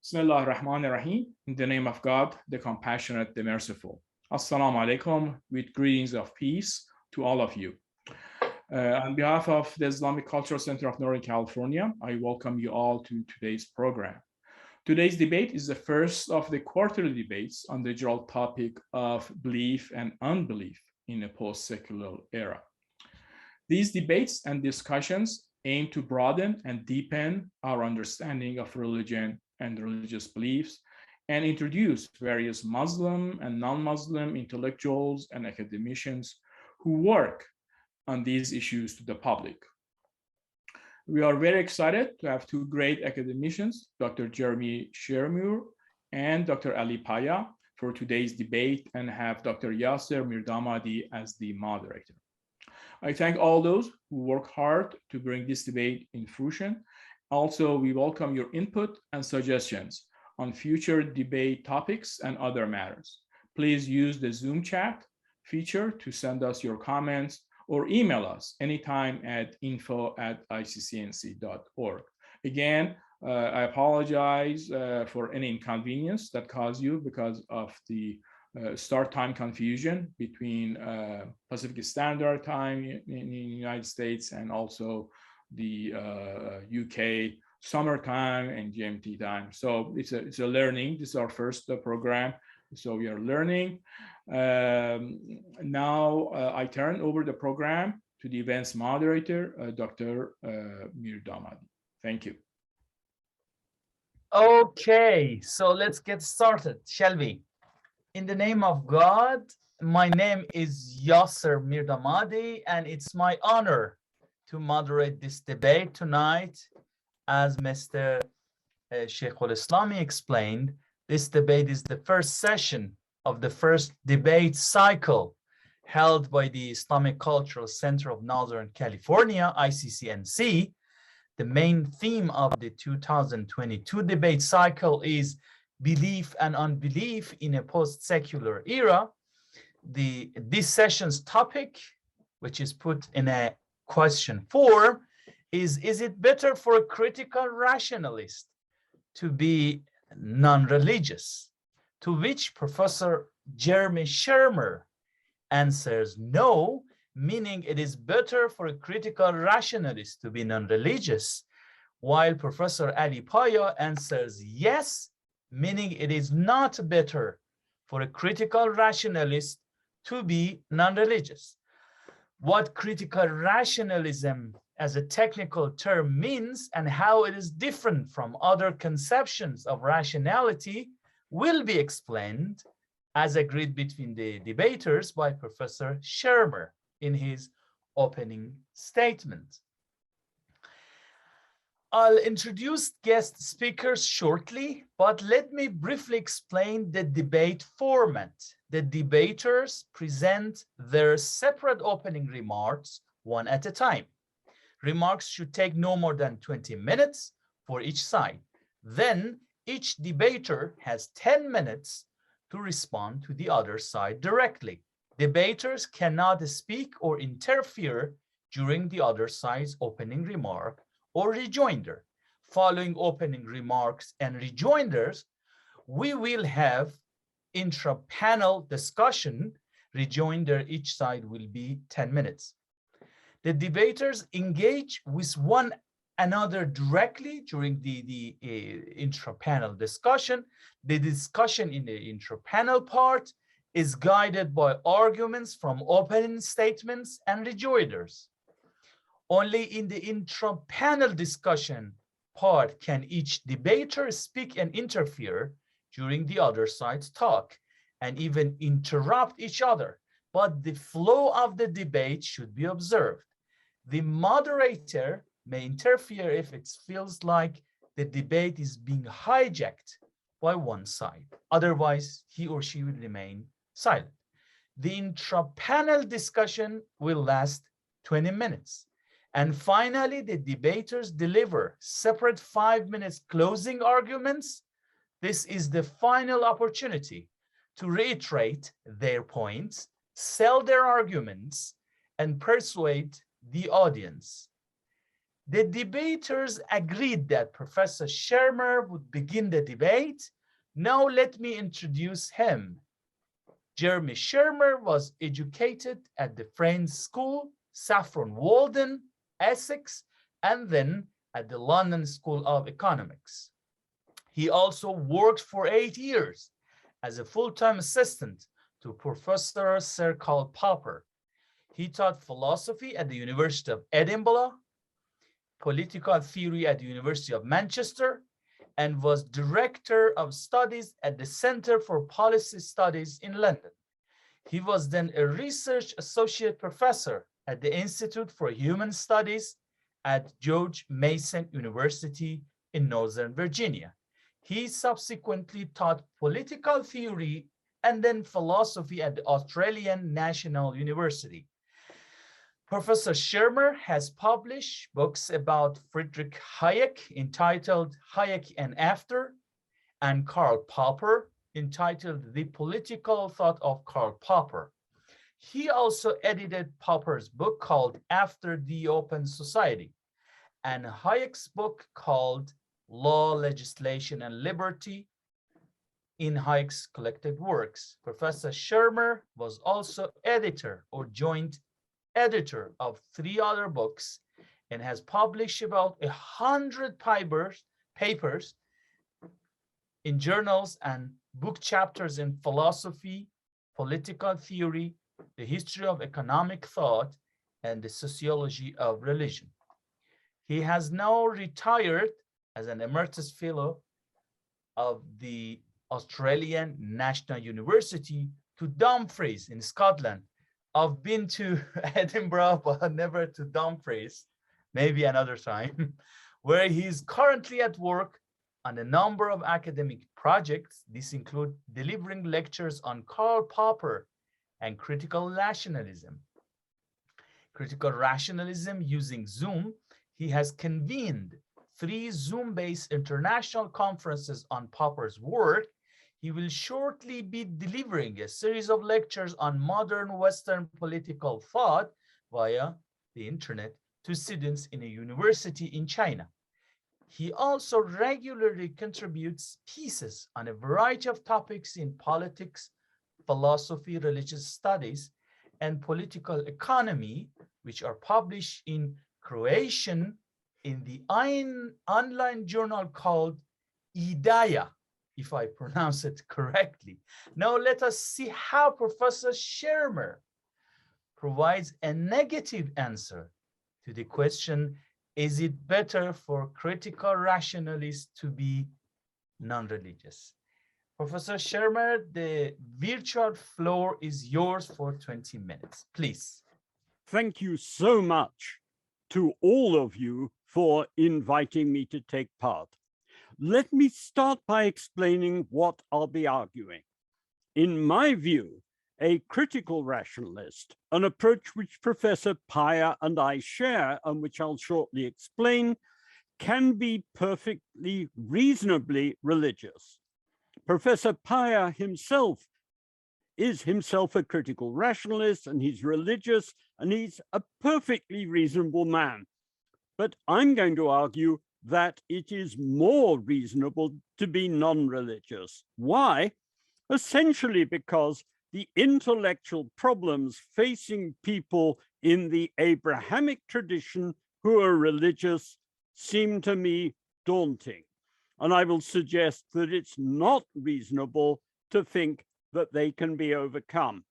Bismillah ar-Rahman ar-Rahim. In the name of God, the compassionate, the merciful. Assalamu alaikum, with greetings of peace to all of you. On behalf of the Islamic Cultural Center of Northern California, I welcome you all to today's program. Today's debate is the first of the quarterly debates on the general topic of belief and unbelief in a post-secular era. These debates and discussions aim to broaden and deepen our understanding of religion and religious beliefs, and introduce various Muslim and non-Muslim intellectuals and academicians who work on these issues to the public. We are very excited to have two great academicians, Dr. Sheamur and Dr. Ali Paya, for today's debate, and have Dr. Yaser Mirdamadi as the moderator. I thank all those who work hard to bring this debate in fruition. Also, we welcome your input and suggestions on future debate topics and other matters. Please use the Zoom chat feature to send us your comments or email us anytime at info@iccnc.org. Again, I apologize for any inconvenience that caused you because of the start time confusion between Pacific Standard Time in the United States and also the UK summertime and GMT time. So it's a learning. This is our first program, so we are learning. Now I turn over the program to the event's moderator, Dr. Mirdamadi. Thank you. Okay, so let's get started, shall we? In the name of God, my name is Yaser Mirdamadi, and it's my honor to moderate this debate tonight. As Mr. Sheikh al-Islami explained, this debate is the first session of the first debate cycle held by the Islamic Cultural Center of Northern California, ICCNC. The main theme of the 2022 debate cycle is belief and unbelief in a post-secular era. This session's topic, which is put in a question 4, is it better for a critical rationalist to be non-religious? To which Professor Shermer answers no, meaning it is better for a critical rationalist to be non-religious, while Professor Ali Paya answers yes, meaning it is not better for a critical rationalist to be non-religious. What critical rationalism as a technical term means and how it is different from other conceptions of rationality will be explained as agreed between the debaters by Professor Shermer in his opening statement. I'll introduce guest speakers shortly, but let me briefly explain the debate format. The debaters present their separate opening remarks one at a time. Remarks should take no more than 20 minutes for each side. Then each debater has 10 minutes to respond to the other side directly. Debaters cannot speak or interfere during the other side's opening remark or rejoinder. Following opening remarks and rejoinders, we will have intra-panel discussion. Rejoinder each side will be 10 minutes. The debaters engage with one another directly during the intra-panel discussion. The discussion in the intra-panel part is guided by arguments from opening statements and rejoinders. Only in the intra-panel discussion part can each debater speak and interfere during the other side's talk and even interrupt each other. But the flow of the debate should be observed. The moderator may interfere if it feels like the debate is being hijacked by one side. Otherwise, he or she will remain silent. The intra-panel discussion will last 20 minutes. And finally, the debaters deliver separate 5 minutes closing arguments. This is the final opportunity to reiterate their points, sell their arguments, and persuade the audience. The debaters agreed that Professor Shermer would begin the debate. Now let me introduce him. Jeremy Shermer was educated at the Friends School, Saffron Walden, Essex, and then at the London School of Economics. He also worked for 8 years as a full-time assistant to Professor Sir Karl Popper. He taught philosophy at the University of Edinburgh, political theory at the University of Manchester, and was Director of Studies at the Center for Policy Studies in London. He was then a Research Associate Professor at the Institute for Human Studies at George Mason University in Northern Virginia. He subsequently taught political theory and then philosophy at the Australian National University. Professor Shermer has published books about Friedrich Hayek entitled Hayek and After, and Karl Popper entitled The Political Thought of Karl Popper. He also edited Popper's book called After the Open Society, and Hayek's book called Law, Legislation, and Liberty in Hayek's collected works. Professor Shermer was also editor or joint editor of 3 other books and has published about 100 papers in journals and book chapters in philosophy, political theory, the history of economic thought, and the sociology of religion. He has now retired as an emeritus fellow of the Australian National University to Dumfries in Scotland. I've been to Edinburgh, but never to Dumfries, maybe another time, where he's currently at work on a number of academic projects. These include delivering lectures on Karl Popper and critical rationalism. Critical rationalism using Zoom. He has convened 3 Zoom-based international conferences on Popper's work. He will shortly be delivering a series of lectures on modern Western political thought via the internet to students in a university in China. He also regularly contributes pieces on a variety of topics in politics, philosophy, religious studies, and political economy, which are published in Croatian in the online journal called Idaya, if I pronounce it correctly. Now let us see how Professor Shermer provides a negative answer to the question, is it better for critical rationalists to be non-religious? Professor Shermer, the virtual floor is yours for 20 minutes, please. Thank you so much to all of you for inviting me to take part. Let me start by explaining what I'll be arguing. In my view, a critical rationalist, an approach which Professor Paya and I share and which I'll shortly explain, can be perfectly reasonably religious. Professor Paya himself is himself a critical rationalist, and he's religious, and he's a perfectly reasonable man. But I'm going to argue that it is more reasonable to be non-religious. Why? Essentially because the intellectual problems facing people in the Abrahamic tradition who are religious seem to me daunting. And I will suggest that it's not reasonable to think that they can be overcome.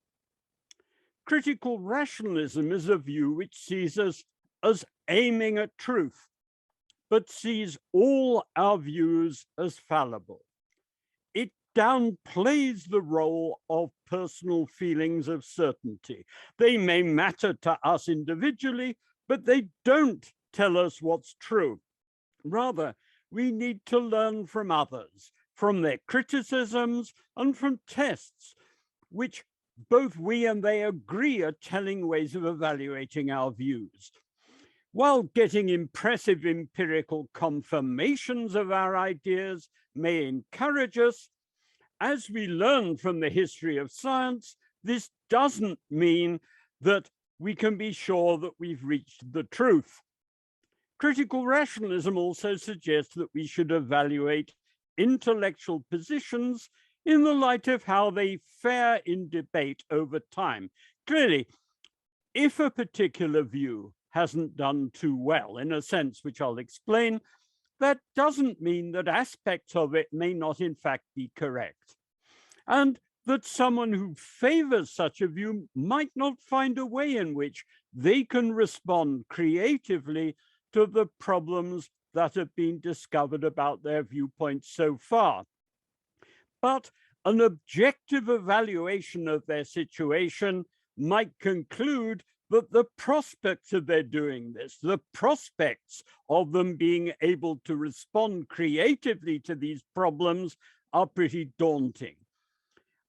Critical rationalism is a view which sees us as aiming at truth, but sees all our views as fallible. It downplays the role of personal feelings of certainty. They may matter to us individually, but they don't tell us what's true. Rather, we need to learn from others, from their criticisms and from tests, which both we and they agree are telling ways of evaluating our views. While getting impressive empirical confirmations of our ideas may encourage us, as we learn from the history of science, this doesn't mean that we can be sure that we've reached the truth. Critical rationalism also suggests that we should evaluate intellectual positions in the light of how they fare in debate over time. Clearly, if a particular view hasn't done too well, in a sense which I'll explain, that doesn't mean that aspects of it may not in fact be correct, and that someone who favors such a view might not find a way in which they can respond creatively to the problems that have been discovered about their viewpoints so far. But an objective evaluation of their situation might conclude that the prospects of their doing this, the prospects of them being able to respond creatively to these problems are pretty daunting.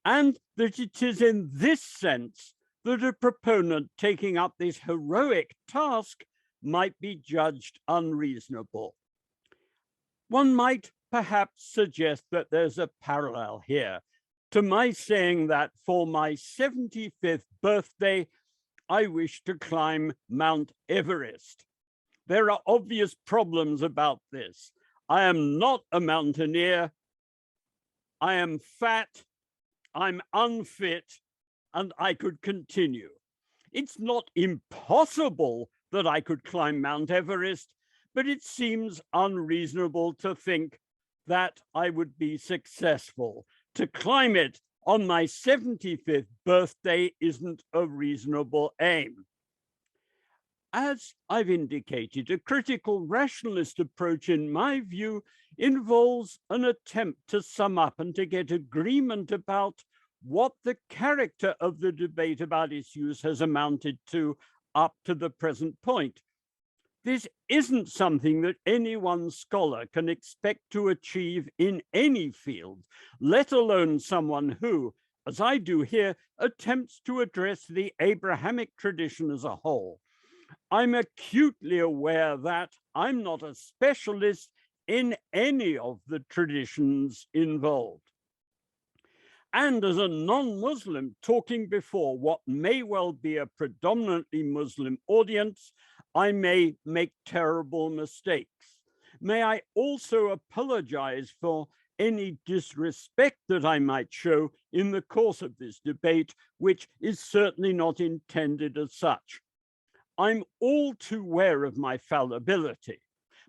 And that it is in this sense that a proponent taking up this heroic task might be judged unreasonable. One might perhaps suggest that there's a parallel here to my saying that for my 75th birthday, I wish to climb Mount Everest. There are obvious problems about this. I am not a mountaineer. I am fat, I'm unfit, and I could continue. It's not impossible that I could climb Mount Everest, but it seems unreasonable to think that I would be successful. To climb it on my 75th birthday isn't a reasonable aim. As I've indicated, a critical rationalist approach, in my view, involves an attempt to sum up and to get agreement about what the character of the debate about issues has amounted to up to the present point. This isn't something that any one scholar can expect to achieve in any field, let alone someone who, as I do here, attempts to address the Abrahamic tradition as a whole. I'm acutely aware that I'm not a specialist in any of the traditions involved. And as a non-Muslim talking before what may well be a predominantly Muslim audience, I may make terrible mistakes. May I also apologize for any disrespect that I might show in the course of this debate, which is certainly not intended as such. I'm all too aware of my fallibility,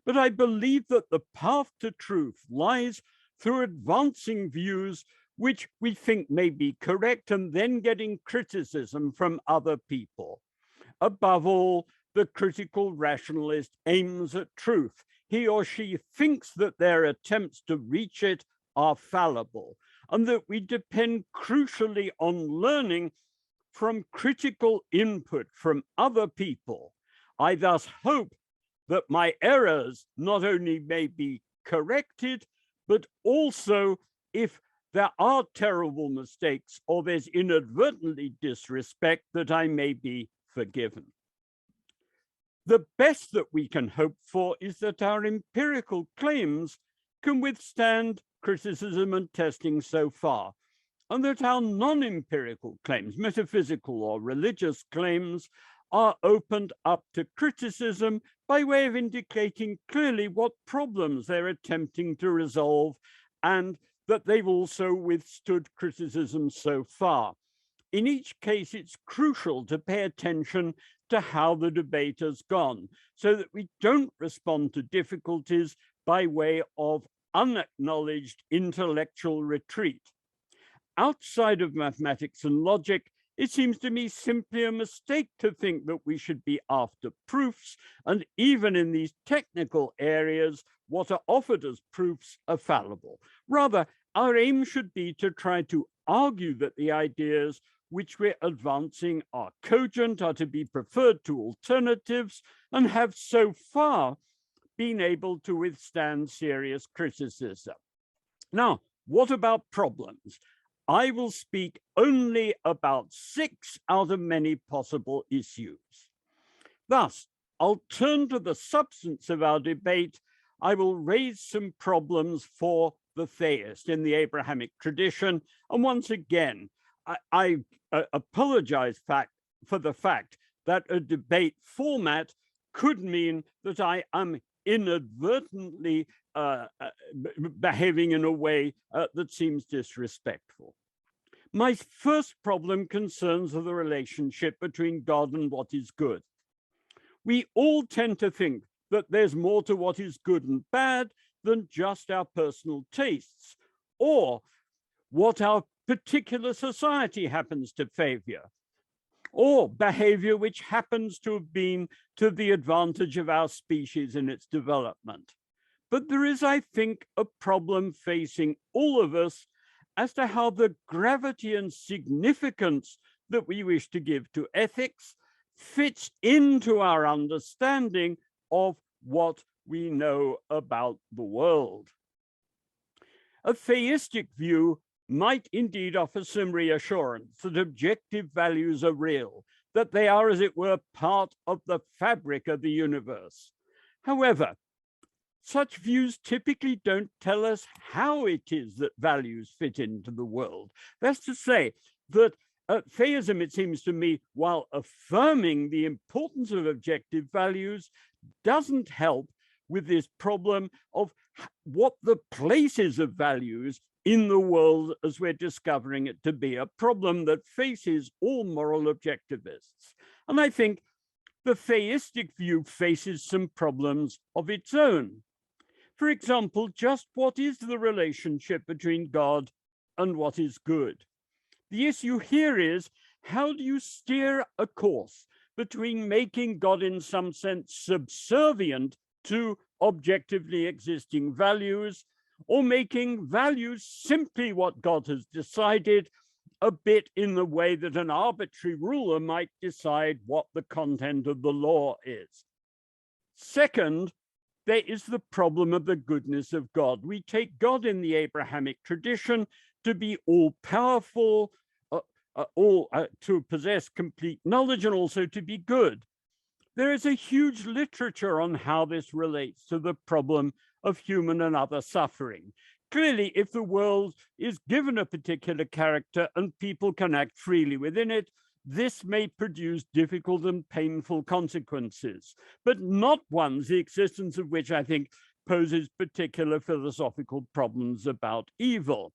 but I believe that the path to truth lies through advancing views which we think may be correct and then getting criticism from other people. Above all, the critical rationalist aims at truth. He or she thinks that their attempts to reach it are fallible, and that we depend crucially on learning from critical input from other people. I thus hope that my errors not only may be corrected, but also, if there are terrible mistakes or there's inadvertently disrespect, that I may be forgiven. The best that we can hope for is that our empirical claims can withstand criticism and testing so far, and that our non-empirical claims, metaphysical or religious claims, are opened up to criticism by way of indicating clearly what problems they're attempting to resolve, and that they've also withstood criticism so far. In each case, it's crucial to pay attention to how the debate has gone, so that we don't respond to difficulties by way of unacknowledged intellectual retreat. Outside of mathematics and logic, it seems to me simply a mistake to think that we should be after proofs, and even in these technical areas, what are offered as proofs are fallible. Rather, our aim should be to try to argue that the ideas which we're advancing are cogent, are to be preferred to alternatives, and have so far been able to withstand serious criticism. Now, what about problems? I will speak only about 6 out of many possible issues. Thus, I'll turn to the substance of our debate. I will raise some problems for the theist in the Abrahamic tradition. And once again, I apologize for the fact that a debate format could mean that I am inadvertently behaving in a way that seems disrespectful. My first problem concerns the relationship between God and what is good. We all tend to think that there's more to what is good and bad than just our personal tastes, or what our particular society happens to favor, or behavior which happens to have been to the advantage of our species in its development. But there is, I think, a problem facing all of us as to how the gravity and significance that we wish to give to ethics fits into our understanding of what we know about the world. A theistic view might indeed offer some reassurance that objective values are real, that they are, as it were, part of the fabric of the universe. However, such views typically don't tell us how it is that values fit into the world. That's to say that theism, it seems to me, while affirming the importance of objective values, doesn't help with this problem of what the place is of values in the world as we're discovering it to be, a problem that faces all moral objectivists. And I think the theistic view faces some problems of its own. For example, just what is the relationship between God and what is good? The issue here is, how do you steer a course between making God in some sense subservient to objectively existing values, or making values simply what God has decided, a bit in the way that an arbitrary ruler might decide what the content of the law is? Second, there is the problem of the goodness of God. We take God in the Abrahamic tradition to be all-powerful, to possess complete knowledge, and also to be good. There is a huge literature on how this relates to the problem of human and other suffering. Clearly, if the world is given a particular character and people can act freely within it, this may produce difficult and painful consequences, but not ones the existence of which I think poses particular philosophical problems about evil.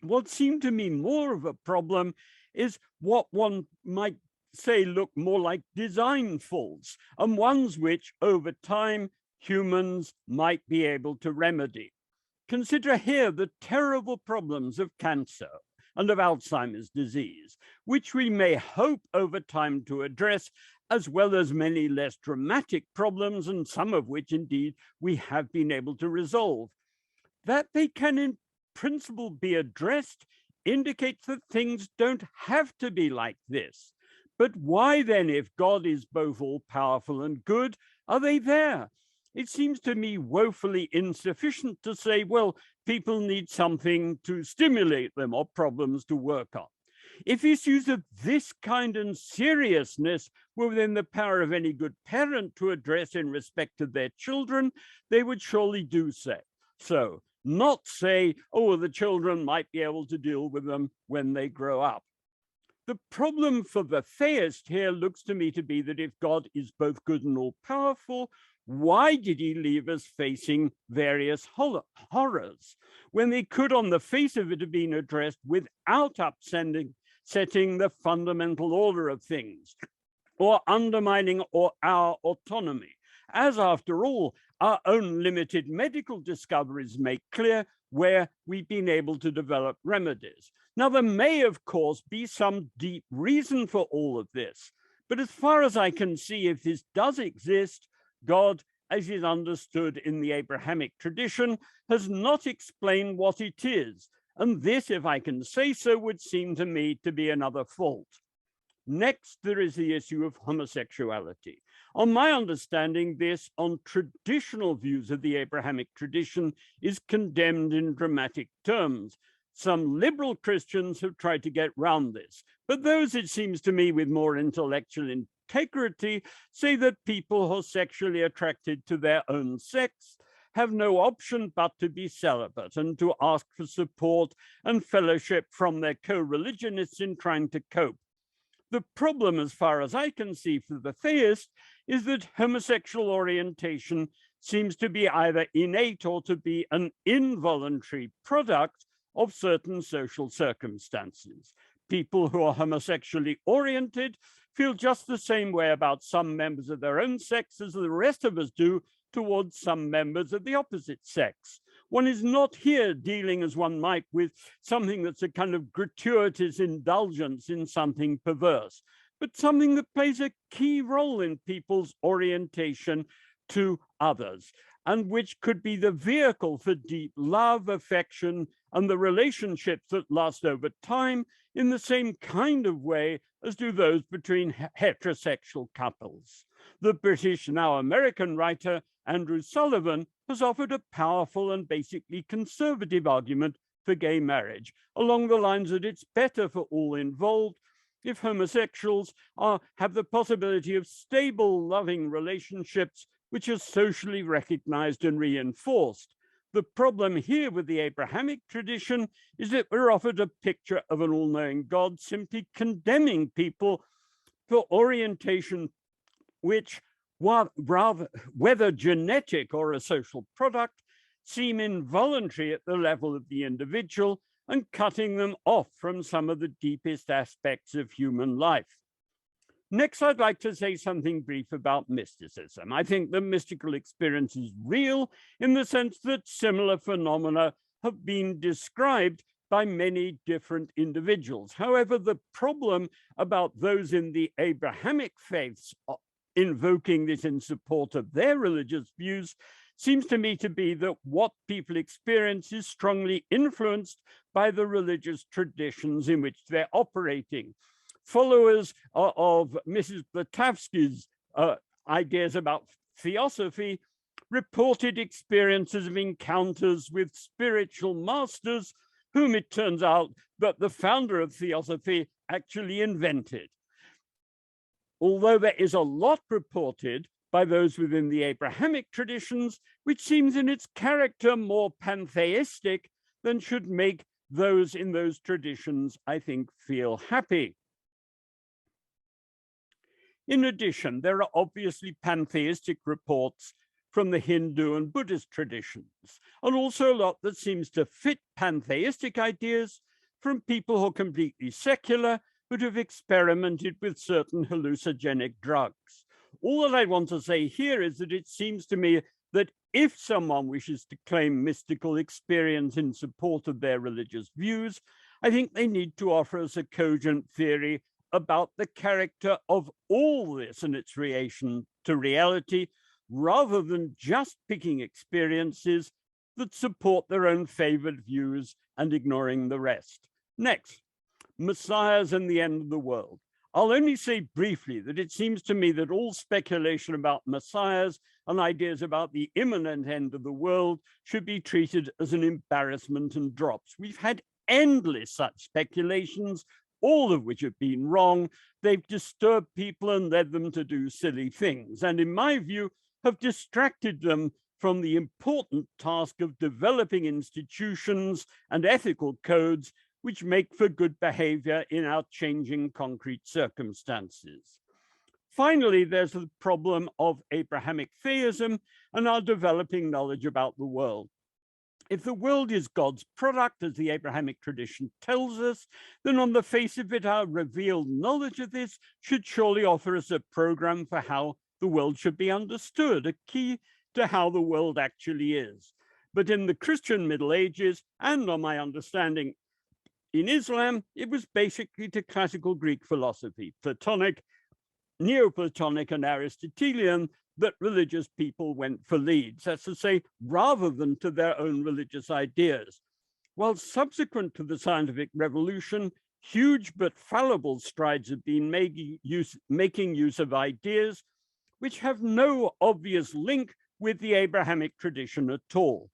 What seemed to me more of a problem is what one might say look more like design faults, and ones which over time humans might be able to remedy. Consider here the terrible problems of cancer and of Alzheimer's disease, which we may hope over time to address, as well as many less dramatic problems, and some of which indeed we have been able to resolve. That they can in principle be addressed indicates that things don't have to be like this. But why then, if God is both all-powerful and good, are they there? It seems to me woefully insufficient to say, well, people need something to stimulate them or problems to work on. If issues of this kind and seriousness were within the power of any good parent to address in respect to their children, they would surely do so. Not say, oh, the children might be able to deal with them when they grow up. The problem for the theist here looks to me to be that if God is both good and all-powerful, why did he leave us facing various horrors when they could, on the face of it, have been addressed without setting the fundamental order of things or undermining our autonomy? As, after all, our own limited medical discoveries make clear where we've been able to develop remedies. Now, there may, of course, be some deep reason for all of this, but as far as I can see, if this does exist, God, as is understood in the Abrahamic tradition, has not explained what it is. And this, if I can say so, would seem to me to be another fault. Next, there is the issue of homosexuality. On my understanding, this, on traditional views of the Abrahamic tradition, is condemned in dramatic terms. Some liberal Christians have tried to get round this, but those, it seems to me, with more intellectual integrity, say that people who are sexually attracted to their own sex have no option but to be celibate and to ask for support and fellowship from their co-religionists in trying to cope. The problem, as far as I can see for the theist, is that homosexual orientation seems to be either innate or to be an involuntary product of certain social circumstances. People who are homosexually oriented feel just the same way about some members of their own sex as the rest of us do towards some members of the opposite sex. One is not here dealing as one might with something that's a kind of gratuitous indulgence in something perverse, but something that plays a key role in people's orientation to others, and which could be the vehicle for deep love, affection, and the relationships that last over time in the same kind of way as do those between heterosexual couples. The British, now American writer Andrew Sullivan has offered a powerful and basically conservative argument for gay marriage, along the lines that it's better for all involved if homosexuals have the possibility of stable, loving relationships which are socially recognized and reinforced. The problem here with the Abrahamic tradition is that we're offered a picture of an all-knowing God simply condemning people for orientation which, whether genetic or a social product, seem involuntary at the level of the individual and cutting them off from some of the deepest aspects of human life. Next, I'd like to say something brief about mysticism. I think the mystical experience is real in the sense that similar phenomena have been described by many different individuals. However, the problem about those in the Abrahamic faiths invoking this in support of their religious views seems to me to be that what people experience is strongly influenced by the religious traditions in which they're operating. Followers of Mrs. Blavatsky's ideas about theosophy reported experiences of encounters with spiritual masters, whom it turns out that the founder of theosophy actually invented. Although there is a lot reported by those within the Abrahamic traditions, which seems in its character more pantheistic than should make those in those traditions, I think, feel happy. In addition, there are obviously pantheistic reports from the Hindu and Buddhist traditions, and also a lot that seems to fit pantheistic ideas from people who are completely secular, but have experimented with certain hallucinogenic drugs. All that I want to say here is that it seems to me that if someone wishes to claim mystical experience in support of their religious views, I think they need to offer us a cogent theory about the character of all this and its relation to reality, rather than just picking experiences that support their own favored views and ignoring the rest. Next, messiahs and the end of the world. I'll only say briefly that it seems to me that all speculation about messiahs and ideas about the imminent end of the world should be treated as an embarrassment and drops. We've had endless such speculations, all of which have been wrong. They've disturbed people and led them to do silly things, and in my view, have distracted them from the important task of developing institutions and ethical codes which make for good behavior in our changing concrete circumstances. Finally, there's the problem of Abrahamic theism and our developing knowledge about the world. If the world is God's product, as the Abrahamic tradition tells us, then on the face of it, our revealed knowledge of this should surely offer us a program for how the world should be understood, a key to how the world actually is. But in the Christian Middle Ages, and on my understanding in Islam, it was basically to classical Greek philosophy, Platonic, Neoplatonic, and Aristotelian, that religious people went for leads, that's to say, rather than to their own religious ideas. While subsequent to the scientific revolution, huge but fallible strides have been making use of ideas which have no obvious link with the Abrahamic tradition at all.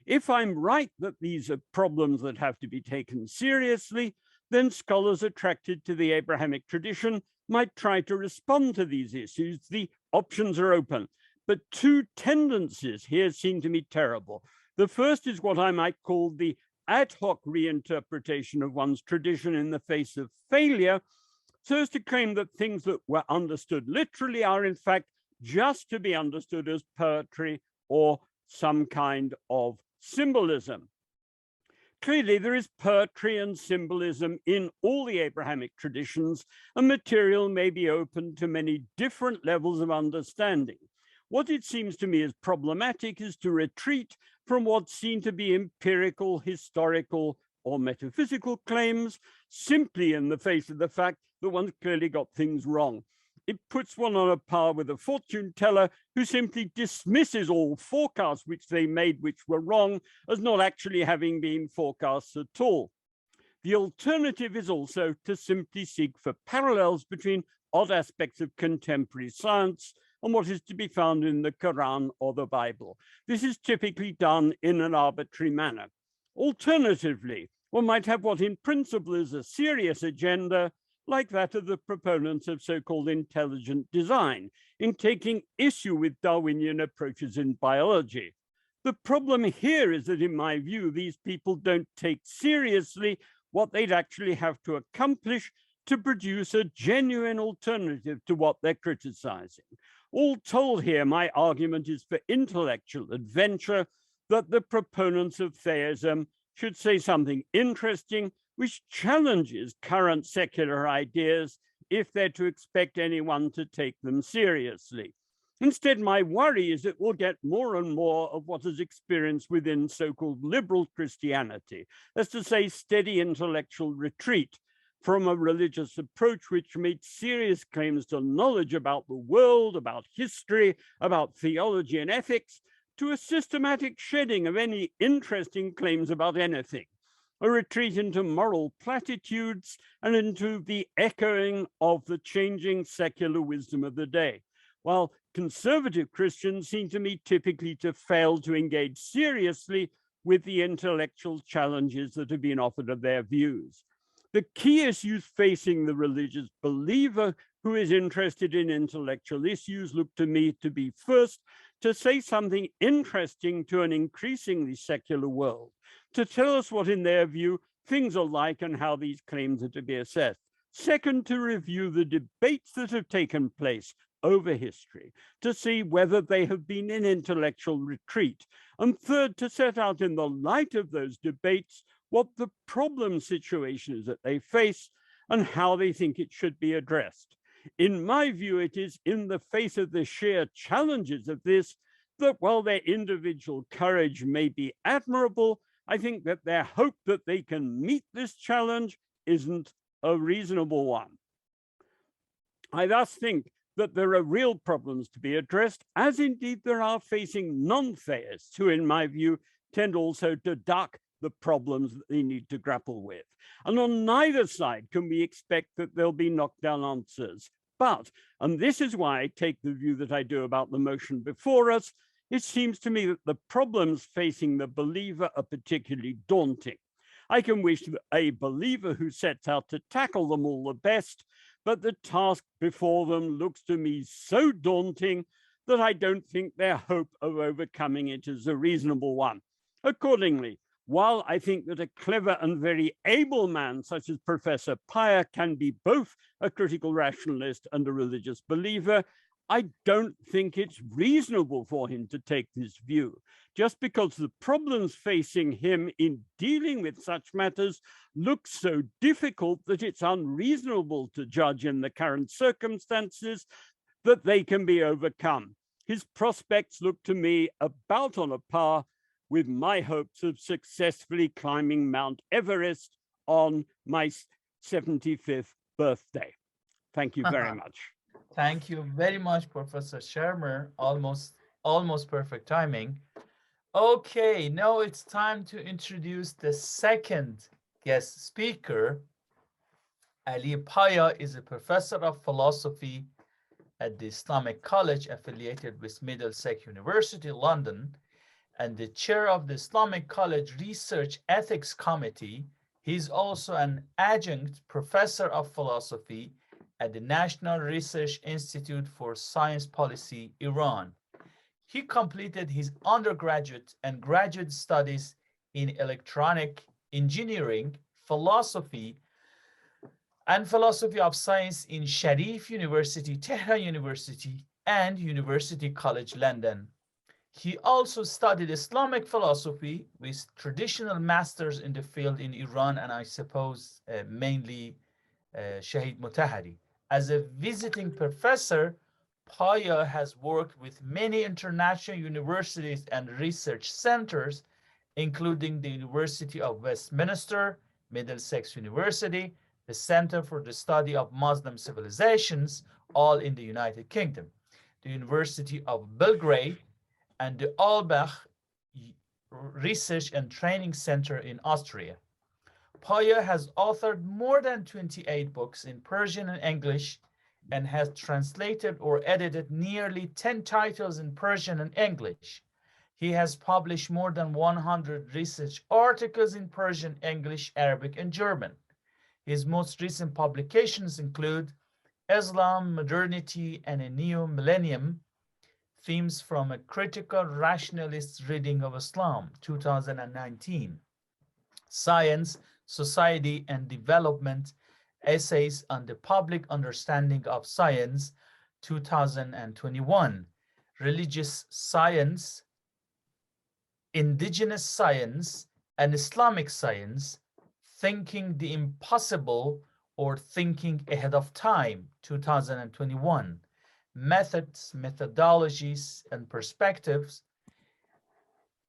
If I'm right that these are problems that have to be taken seriously, then scholars attracted to the Abrahamic tradition might try to respond to these issues. The options are open, but two tendencies here seem to me terrible. The first is what I might call the ad hoc reinterpretation of one's tradition in the face of failure, so as to claim that things that were understood literally are in fact just to be understood as poetry or some kind of symbolism. Clearly, there is poetry and symbolism in all the Abrahamic traditions, and material may be open to many different levels of understanding. What it seems to me is problematic is to retreat from what's seen to be empirical, historical, or metaphysical claims, simply in the face of the fact that one's clearly got things wrong. It puts one on a par with a fortune teller who simply dismisses all forecasts which they made which were wrong as not actually having been forecasts at all. The alternative is also to simply seek for parallels between odd aspects of contemporary science and what is to be found in the Quran or the Bible. This is typically done in an arbitrary manner. Alternatively, one might have what in principle is a serious agenda, like that of the proponents of so-called intelligent design, in taking issue with Darwinian approaches in biology. The problem here is that, in my view, these people don't take seriously what they'd actually have to accomplish to produce a genuine alternative to what they're criticizing. All told here, my argument is for intellectual adventure, that the proponents of theism should say something interesting which challenges current secular ideas if they're to expect anyone to take them seriously. Instead, my worry is that we'll get more and more of what is experienced within so-called liberal Christianity, that's to say, steady intellectual retreat from a religious approach which made serious claims to knowledge about the world, about history, about theology and ethics, to a systematic shedding of any interesting claims about anything, a retreat into moral platitudes and into the echoing of the changing secular wisdom of the day, while conservative Christians seem to me typically to fail to engage seriously with the intellectual challenges that have been offered of their views. The key issues facing the religious believer who is interested in intellectual issues look to me to be, first, to say something interesting to an increasingly secular world, to tell us what, in their view, things are like and how these claims are to be assessed. Second, to review the debates that have taken place over history, to see whether they have been in intellectual retreat. And third, to set out in the light of those debates what the problem situation is that they face and how they think it should be addressed. In my view, it is in the face of the sheer challenges of this that while their individual courage may be admirable, I think that their hope that they can meet this challenge isn't a reasonable one. I thus think that there are real problems to be addressed, as indeed there are facing non-theists who, in my view, tend also to duck the problems that they need to grapple with. And on neither side can we expect that there'll be knockdown answers. But, and this is why I take the view that I do about the motion before us, it seems to me that the problems facing the believer are particularly daunting. I can wish a believer who sets out to tackle them all the best, but the task before them looks to me so daunting that I don't think their hope of overcoming it is a reasonable one. Accordingly, while I think that a clever and very able man such as Professor Paya can be both a critical rationalist and a religious believer, I don't think it's reasonable for him to take this view, just because the problems facing him in dealing with such matters look so difficult that it's unreasonable to judge in the current circumstances that they can be overcome. His prospects look to me about on a par with my hopes of successfully climbing Mount Everest on my 75th birthday. Thank you very much. Thank you very much, Professor Shermer. Almost perfect timing. Okay, now it's time to introduce the second guest speaker. Ali Paya is a professor of philosophy at the Islamic College affiliated with Middlesex University, London, and the chair of the Islamic College Research Ethics Committee. He's also an adjunct professor of philosophy at the National Research Institute for Science Policy, Iran. He completed his undergraduate and graduate studies in electronic engineering, philosophy, and Philosophy of Science in Sharif University, Tehran University, and University College London. He also studied Islamic philosophy with traditional masters in the field in Iran and I suppose mainly Shahid Mutahari. As a visiting professor, Paya has worked with many international universities and research centers, including the University of Westminster, Middlesex University, the Center for the Study of Muslim Civilizations, all in the United Kingdom, the University of Belgrade, and the Albach Research and Training Center in Austria. Paya has authored more than 28 books in Persian and English and has translated or edited nearly 10 titles in Persian and English. He has published more than 100 research articles in Persian, English, Arabic, and German. His most recent publications include Islam, Modernity, and a New Millennium, Themes from a Critical Rationalist Reading of Islam, 2019. Science, Society, and Development, Essays on the Public Understanding of Science, 2021. Religious Science, Indigenous Science, and Islamic Science, Thinking the Impossible or Thinking Ahead of Time, 2021. Methods, Methodologies, and Perspectives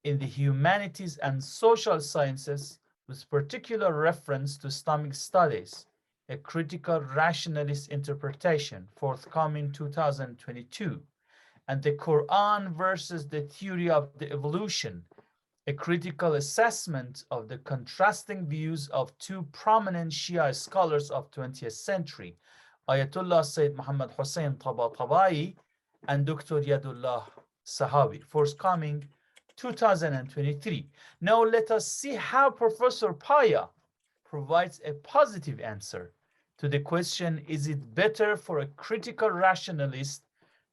in the Humanities and Social Sciences, with particular reference to Islamic Studies, a Critical Rationalist Interpretation, forthcoming 2022, and the Quran versus the Theory of the Evolution, a critical assessment of the contrasting views of two prominent Shia scholars of 20th century, Ayatollah Sayyid Muhammad Hussein Tabatabai and Dr. Yadullah Sahawi, forthcoming 2023. Now let us see how Professor Paya provides a positive answer to the question, is it better for a critical rationalist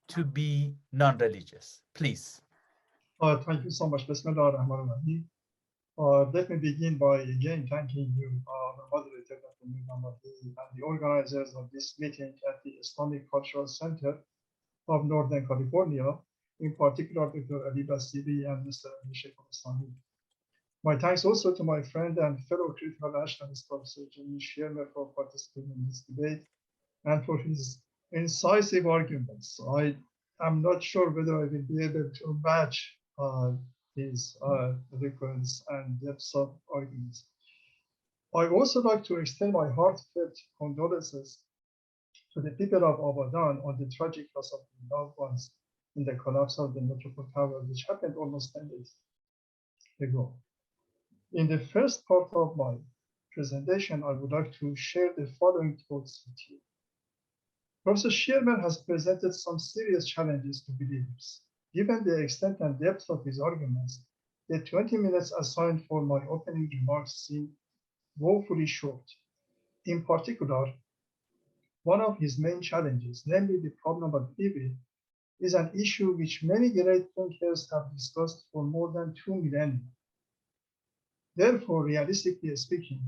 to be non-religious? Please. Thank you so much. Bismillah ar-Rahman ar-Rahim. Let me begin by again thanking you, the moderator, Dr. Mirdamadi, and the organizers of this meeting at the Islamic Cultural Center of Northern California, in particular Dr. Ali Bastiri and Mr. Sheikh al-Islami. My thanks also to my friend and fellow critical rationalist, Professor Shermer, for participating in this debate and for his incisive arguments. I am not sure whether I will be able to match his eloquence and depth of arguments. I also like to extend my heartfelt condolences to the people of Abadan on the tragic loss of the loved ones in the collapse of the Metropole Tower, which happened almost 10 days ago. In the first part of my presentation, I would like to share the following thoughts with you. Professor Sheamur has presented some serious challenges to believers. Given the extent and depth of his arguments, the 20 minutes assigned for my opening remarks seem woefully short. In particular, one of his main challenges, namely the problem of evil, is an issue which many great thinkers have discussed for more than 2 millennia. Therefore, realistically speaking,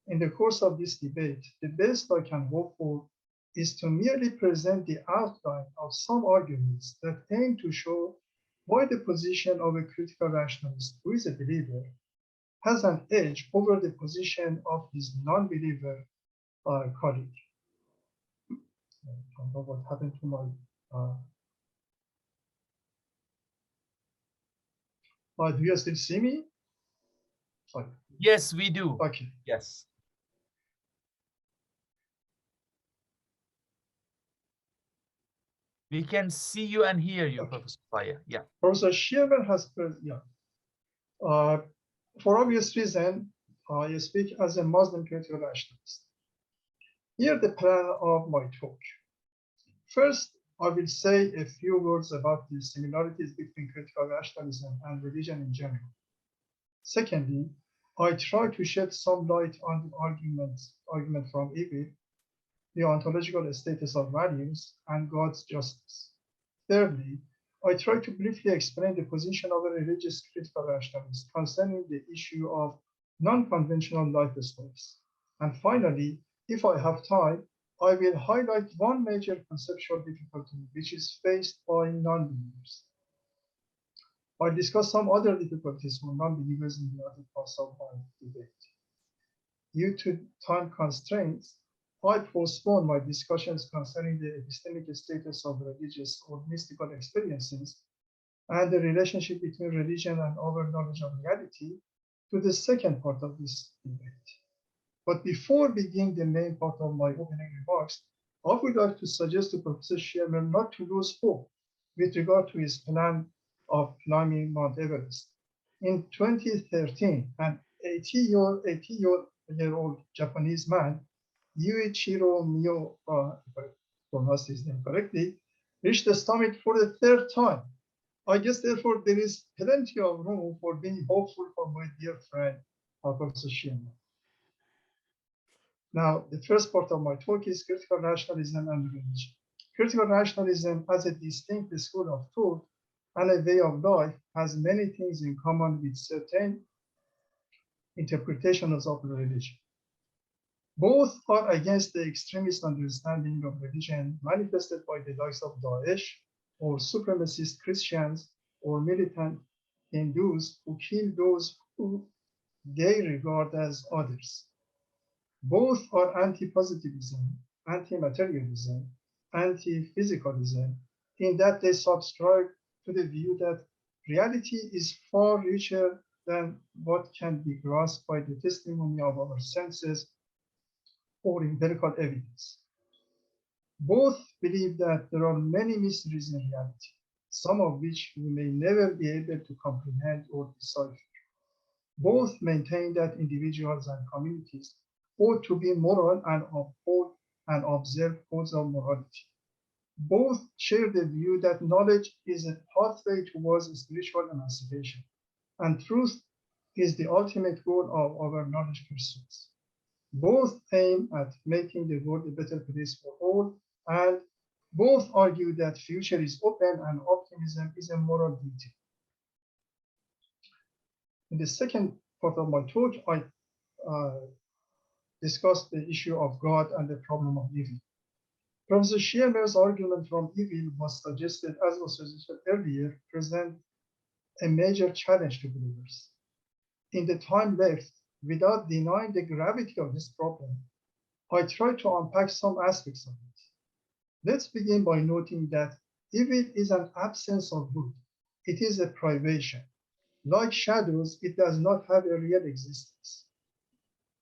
in the course of this debate, the best I can hope for is to merely present the outline of some arguments that aim to show why the position of a critical rationalist who is a believer has an edge over the position of his non-believer colleague. I don't know what happened to my do you still see me? Sorry. Yes, we do. Okay. Yes. We can see you and hear you, okay. Professor Paya. Yeah. Professor Sheamur has, for obvious reason, I speak as a Muslim critical rationalist. Here the plan of my talk. First, I will say a few words about the similarities between critical rationalism and religion in general. Secondly, I try to shed some light on the argument from evil, the ontological status of values, and God's justice. Thirdly, I try to briefly explain the position of a religious critical rationalist concerning the issue of non-conventional lifestyles. And finally, if I have time, I will highlight one major conceptual difficulty which is faced by non-believers. I'll discuss some other difficulties for non-believers in the other parts of my debate. Due to time constraints, I postpone my discussions concerning the epistemic status of religious or mystical experiences and the relationship between religion and our knowledge of reality to the second part of this debate. But before beginning the main part of my opening remarks, I would like to suggest to Professor Sheamur not to lose hope with regard to his plan of climbing Mount Everest. In 2013, an 80-year-old Japanese man, Yuichiro Mio, if I pronounced his name correctly, reached the summit for the third time. I guess, therefore, there is plenty of room for being hopeful for my dear friend, Professor Sheamur. Now, the first part of my talk is critical rationalism and religion. Critical rationalism, as a distinct school of thought and a way of life, has many things in common with certain interpretations of religion. Both are against the extremist understanding of religion manifested by the likes of Daesh or supremacist Christians or militant Hindus who kill those who they regard as others. Both are anti-positivism, anti-materialism, anti-physicalism, in that they subscribe to the view that reality is far richer than what can be grasped by the testimony of our senses or empirical evidence. Both believe that there are many mysteries in reality, some of which we may never be able to comprehend or decipher. Both maintain that individuals and communities ought to be moral and uphold and observe codes of morality. Both share the view that knowledge is a pathway towards spiritual emancipation, and truth is the ultimate goal of our knowledge pursuits. Both aim at making the world a better place for all, and both argue that future is open and optimism is a moral duty. In the second part of my talk, I discussed the issue of God and the problem of evil. Professor Sheamur's argument from evil was suggested, as was suggested earlier, present a major challenge to believers. In the time left, without denying the gravity of this problem, I try to unpack some aspects of it. Let's begin by noting that evil is an absence of good. It is a privation. Like shadows, it does not have a real existence.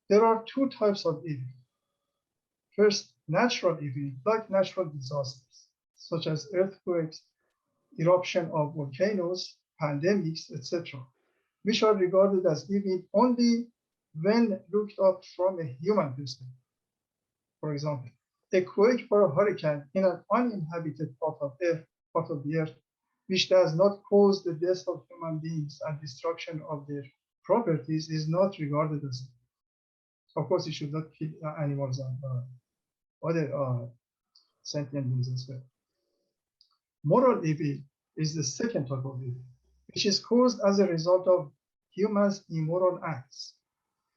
There are two types of evil. First, natural evil, like natural disasters, such as earthquakes, eruption of volcanoes, pandemics, etc., which are regarded as evil only when looked at from a human perspective. For example, a quake or a hurricane in an uninhabited part of the earth, which does not cause the death of human beings and destruction of their properties, is not regarded as evil. Of course, it should not kill animals and other sentient beings as well. Moral evil is the second type of evil, which is caused as a result of humans' immoral acts.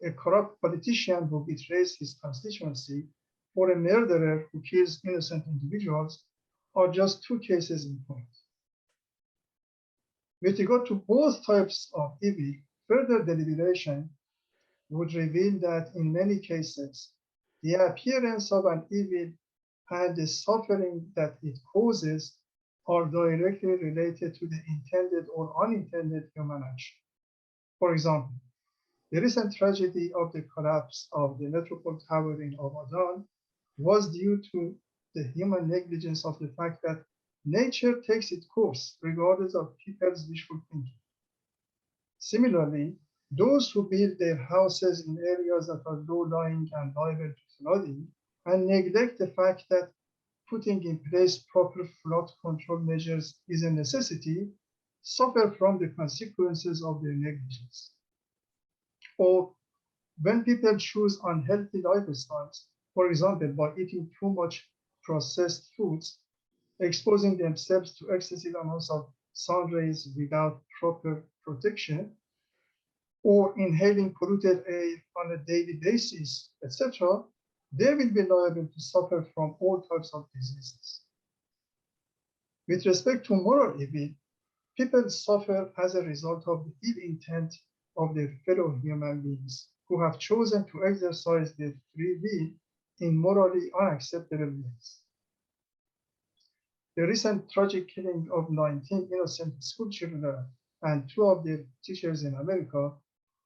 A corrupt politician who betrays his constituency or a murderer who kills innocent individuals are just two cases in point. With regard to both types of evil, further deliberation would reveal that in many cases, the appearance of an evil and the suffering that it causes are directly related to the intended or unintended human action. For example, the recent tragedy of the collapse of the Metropole Tower in Abadan was due to the human negligence of the fact that nature takes its course regardless of people's wishful thinking. Similarly, those who build their houses in areas that are low-lying and liable to flooding and neglect the fact that putting in place proper flood control measures is a necessity, suffer from the consequences of their negligence. Or when people choose unhealthy lifestyles, for example, by eating too much processed foods, exposing themselves to excessive amounts of sun rays without proper protection, or inhaling polluted air on a daily basis, etc., they will be liable to suffer from all types of diseases. With respect to moral evil, people suffer as a result of the ill intent of their fellow human beings who have chosen to exercise their free will in morally unacceptable ways. The recent tragic killing of 19 innocent school children and 2 of their teachers in America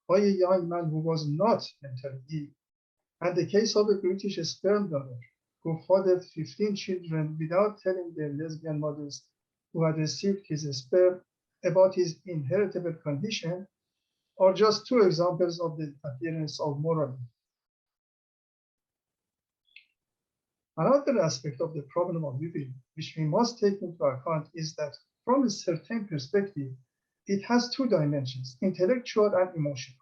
by a young man who was not mentally ill, and the case of a British sperm donor who fathered 15 children without telling their lesbian mothers who had received his sperm about his inheritable condition are just 2 examples of the appearance of morality. Another aspect of the problem of evil, which we must take into account, is that from a certain perspective, it has 2 dimensions, intellectual and emotional.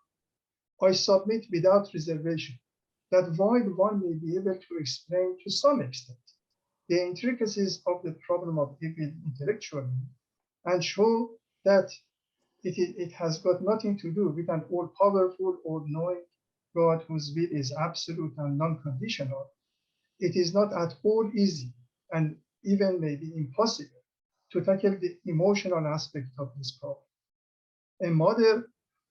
I submit without reservation that while one may be able to explain to some extent the intricacies of the problem of evil intellectually and show that it has got nothing to do with an all-powerful, all-knowing God whose will is absolute and non-conditional, it is not at all easy and even maybe impossible to tackle the emotional aspect of this problem. A mother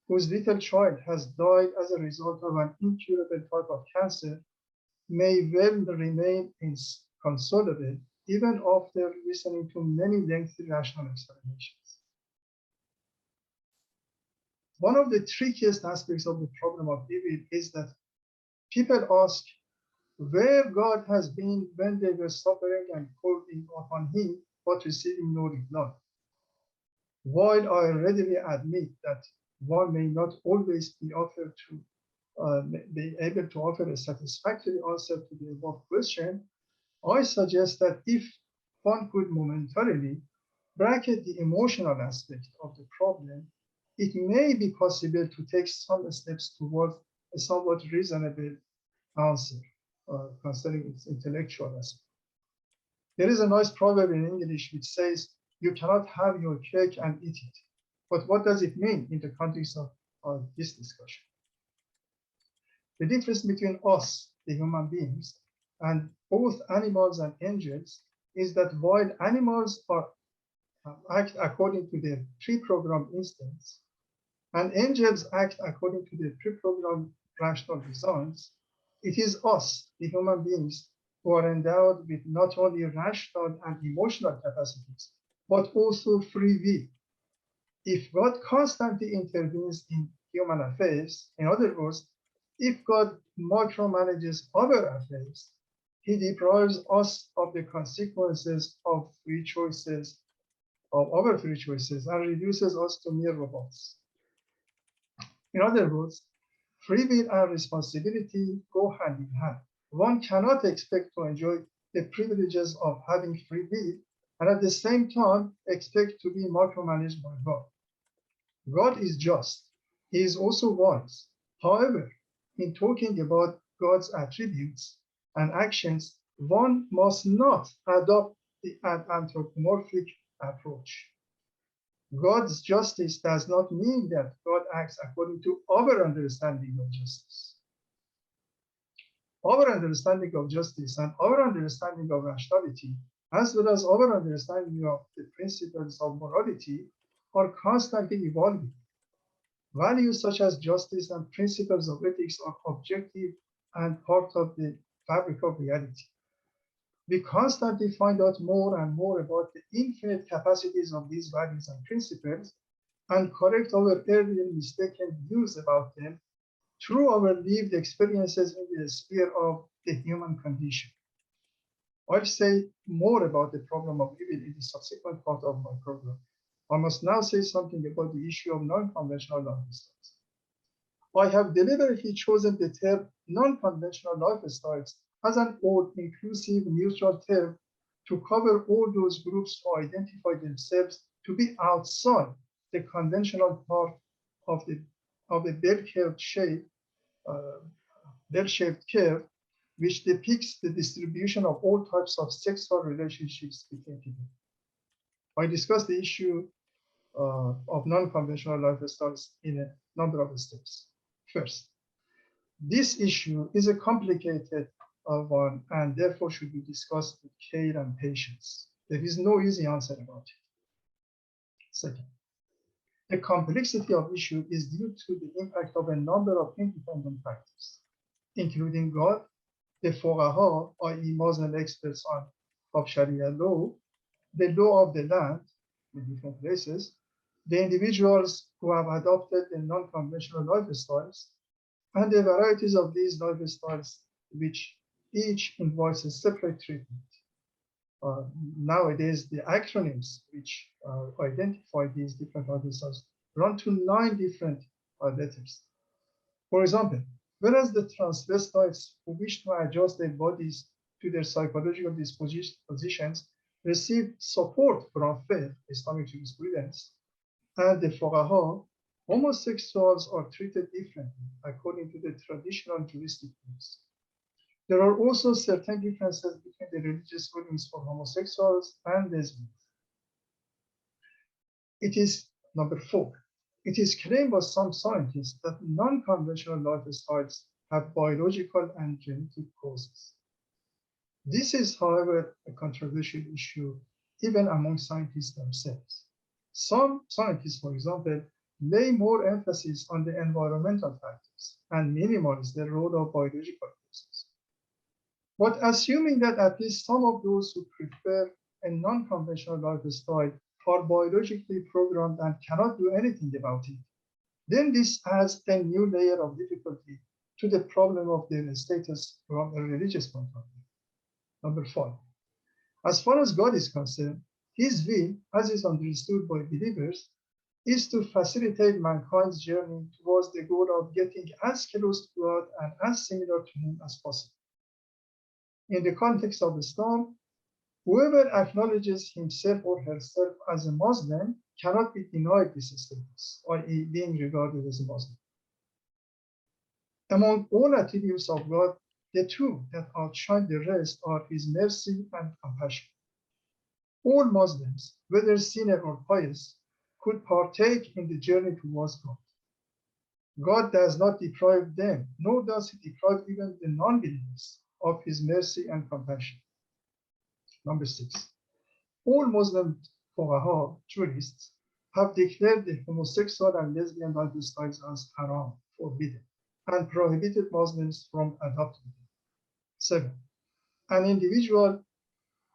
whose little child has died as a result of an incurable type of cancer may well remain inconsolable even after listening to many lengthy rational explanations. One of the trickiest aspects of the problem of evil is that people ask where God has been when they were suffering and calling upon him, but receiving no reply. While I readily admit that one may not always be able to offer a satisfactory answer to the above question, I suggest that if one could momentarily bracket the emotional aspect of the problem, it may be possible to take some steps towards a somewhat reasonable answer concerning its intellectual aspect. There is a nice proverb in English which says, "You cannot have your cake and eat it." But what does it mean in the context of this discussion? The difference between us, the human beings, and both animals and angels is that while animals act according to their pre-programmed instincts, and angels act according to their pre-programmed rational designs, it is us, the human beings, who are endowed with not only rational and emotional capacities, but also free will. If God constantly intervenes in human affairs, in other words, if God micromanages our affairs, he deprives us of the consequences of free choices, of our free choices, and reduces us to mere robots. In other words, free will and responsibility go hand in hand. One cannot expect to enjoy the privileges of having free will and at the same time expect to be micromanaged by God. God is just. He is also wise. However, in talking about God's attributes and actions, one must not adopt an anthropomorphic approach. God's justice does not mean that God acts according to our understanding of justice. Our understanding of justice and our understanding of rationality, as well as our understanding of the principles of morality, are constantly evolving. Values such as justice and principles of ethics are objective and part of the fabric of reality. We constantly find out more and more about the infinite capacities of these values and principles and correct our earlier mistaken views about them through our lived experiences in the sphere of the human condition. I'll say more about the problem of evil in the subsequent part of my program. I must now say something about the issue of non-conventional lifestyles. I have deliberately chosen the term non-conventional lifestyles as an all-inclusive neutral term to cover all those groups who identify themselves to be outside the conventional part of a bell-shaped curve, which depicts the distribution of all types of sexual relationships between people. I discussed the issue of non-conventional lifestyles in a number of steps. First, this issue is a complicated one, and therefore should be discussed with care and patience. There is no easy answer about it. Second, the complexity of issue is due to the impact of a number of independent factors, including God, the fuqaha, i.e. Muslim experts of Sharia law, the law of the land in different places, the individuals who have adopted the non-conventional lifestyles, and the varieties of these lifestyles, which each invites a separate treatment. Nowadays, the acronyms which identify these different lifestyles run to 9 different letters. For example, whereas the transvestites who wish to adjust their bodies to their psychological dispositions receive support from faith, Islamic jurisprudence, and the fuqaha, homosexuals are treated differently according to the traditional juristic rules. There are also certain differences between the religious rulings for homosexuals and lesbians. It is number 4. It is claimed by some scientists that non-conventional lifestyles have biological and genetic causes. This is, however, a controversial issue even among scientists themselves. Some scientists, for example, lay more emphasis on the environmental factors and minimize the role of biological causes. But assuming that at least some of those who prefer a non-conventional lifestyle are biologically programmed and cannot do anything about it, then this adds a new layer of difficulty to the problem of their status from a religious point of view. Number 5, as far as God is concerned, his will, as is understood by believers, is to facilitate mankind's journey towards the goal of getting as close to God and as similar to him as possible. In the context of Islam, whoever acknowledges himself or herself as a Muslim cannot be denied this status, i.e. being regarded as a Muslim. Among all attributes of God, the 2 that outshine the rest are his mercy and compassion. All Muslims, whether sinner or pious, could partake in the journey towards God. God does not deprive them, nor does he deprive even the non-believers of his mercy and compassion. Number 6, all Muslim fuqaha, jurists, have declared the homosexual and lesbian lifestyles as haram, forbidden, and prohibited Muslims from adopting them. 7, an individual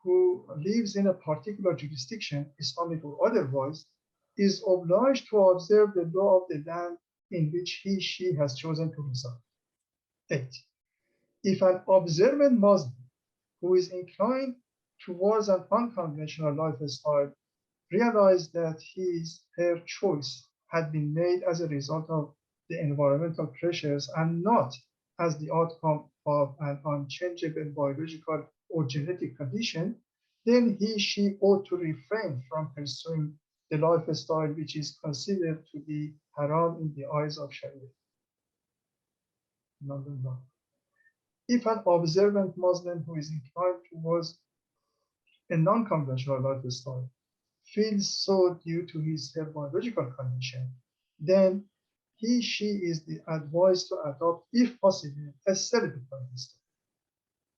who lives in a particular jurisdiction, Islamic or otherwise, is obliged to observe the law of the land in which she has chosen to reside. 8, if an observant Muslim who is inclined towards an unconventional lifestyle realized that her choice had been made as a result of the environmental pressures and not as the outcome of an unchangeable biological or genetic condition, then she ought to refrain from pursuing the lifestyle which is considered to be haram in the eyes of Sharia. Number 9, if an observant Muslim who is inclined towards a non-conventional lifestyle feels so due to her biological condition, then she is advised to adopt, if possible, a celibate lifestyle.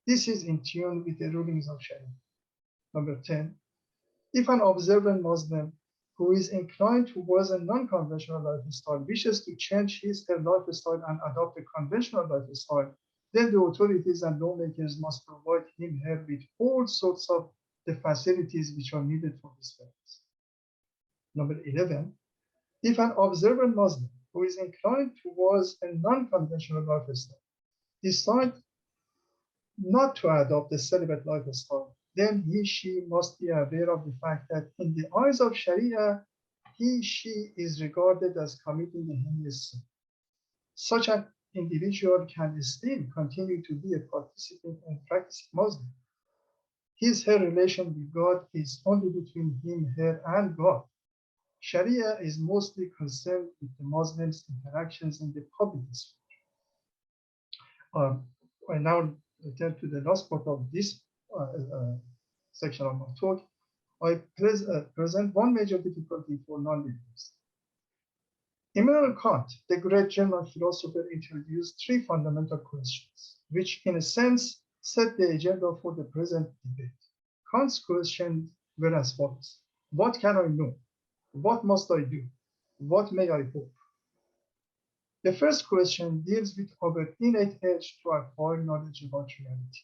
This is in tune with the rulings of Sharia. Number 10, if an observant Muslim who is inclined towards a non-conventional lifestyle wishes to change her lifestyle and adopt a conventional lifestyle, then the authorities and lawmakers must provide her with all sorts of the facilities which are needed for this purpose. Number 11, if an observant Muslim who is inclined towards a non-conventional lifestyle decides not to adopt a celibate lifestyle, then she must be aware of the fact that in the eyes of Sharia, she is regarded as committing a heinous sin. Such an individual can still continue to be a participant and practicing Muslim. Her relation with God is only between him, her, and God. Sharia is mostly concerned with the Muslims' interactions in the public sphere. I now return to the last part of this section of my talk. I present one major difficulty for non-believers. Immanuel Kant, the great German philosopher, introduced 3 fundamental questions, which in a sense set the agenda for the present debate. Kant's questions were as follows. What can I know? What must I do? What may I hope? The first question deals with our innate urge to acquire knowledge about reality.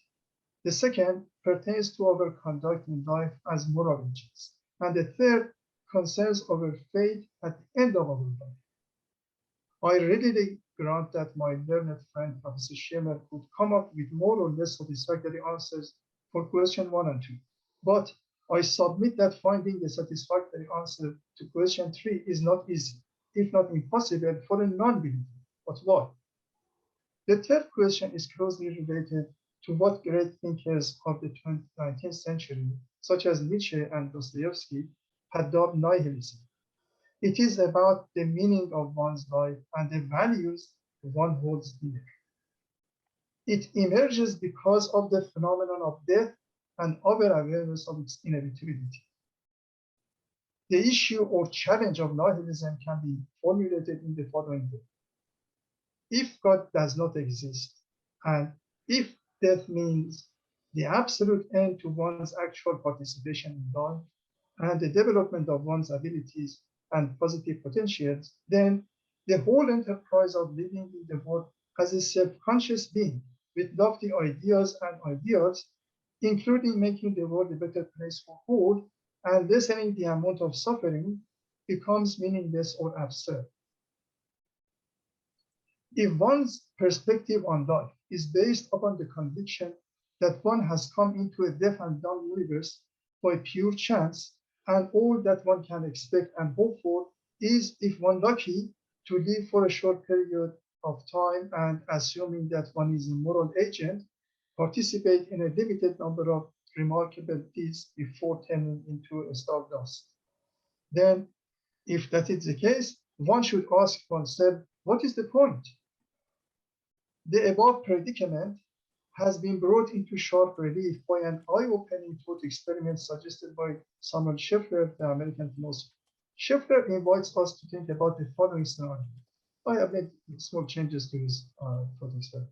The second pertains to our conduct in life as moral agents. And the third concerns our fate at the end of our life. I readily grant that my learned friend, Professor Sheamur, could come up with more or less satisfactory answers for question 1 and 2. But I submit that finding a satisfactory answer to question 3 is not easy, if not impossible, for a non-believer. But why? The third question is closely related to what great thinkers of the 19th century, such as Nietzsche and Dostoevsky, had dubbed nihilism. It is about the meaning of one's life and the values one holds dear. It emerges because of the phenomenon of death and our awareness of its inevitability. The issue or challenge of nihilism can be formulated in the following way. If God does not exist, and if death means the absolute end to one's actual participation in life and the development of one's abilities and positive potentials, then the whole enterprise of living in the world as a self-conscious being with lofty ideas and ideals, including making the world a better place for all and lessening the amount of suffering, becomes meaningless or absurd. If one's perspective on life is based upon the conviction that one has come into a deaf and dumb universe by pure chance, and all that one can expect and hope for is, if one lucky, to live for a short period of time and, assuming that one is a moral agent, participate in a limited number of remarkable deeds before turning into a stardust. Then, if that is the case, one should ask oneself, what is the point? The above predicament has been brought into sharp relief by an eye-opening thought experiment suggested by Samuel Scheffler, the American philosopher. Scheffler invites us to think about the following scenario. I have made small changes to his thought experiment.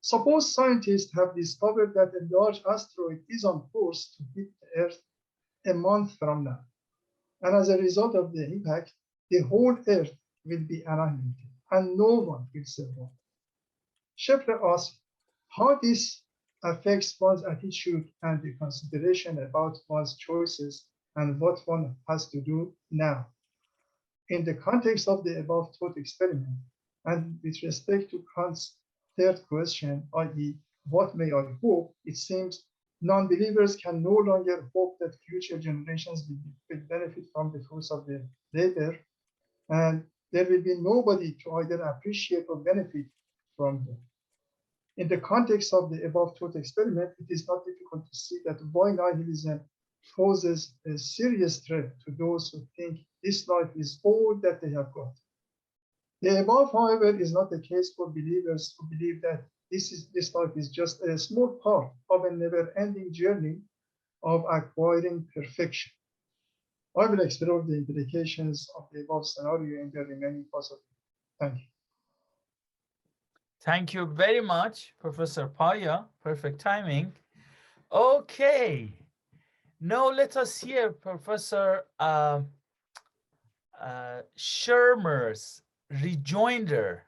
Suppose scientists have discovered that a large asteroid is on course to hit the Earth a month from now. And as a result of the impact, the whole Earth will be annihilated and no one will survive. Scheffler asks how this affects one's attitude and the consideration about one's choices and what one has to do now. In the context of the above thought experiment, and with respect to Kant's third question, i.e., what may I hope, it seems non-believers can no longer hope that future generations will benefit from the fruits of their labor, and there will be nobody to either appreciate or benefit from them. In the context of the above thought experiment, it is not difficult to see that why nihilism poses a serious threat to those who think this life is all that they have got. The above, however, is not the case for believers who believe that this life is just a small part of a never-ending journey of acquiring perfection. I will explore the implications of the above scenario in the remaining parts of it. Thank you. Thank you very much, Professor Paya. Perfect timing. Okay. Now let us hear Professor Shermer's rejoinder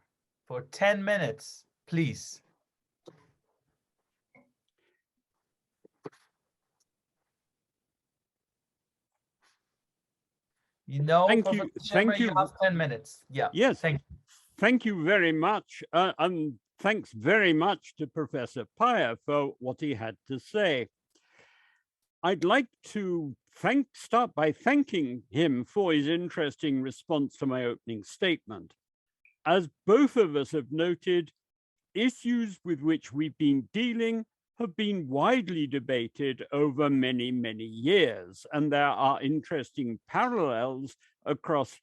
for 10 minutes, please. You know, Thank Professor you. Shermer, Thank you. you have 10 minutes. Yeah. Yes. Thank you. Thank you very much. And thanks very much to Professor Paya for what he had to say. I'd like to start by thanking him for his interesting response to my opening statement. As both of us have noted, issues with which we've been dealing have been widely debated over many, many years, and there are interesting parallels across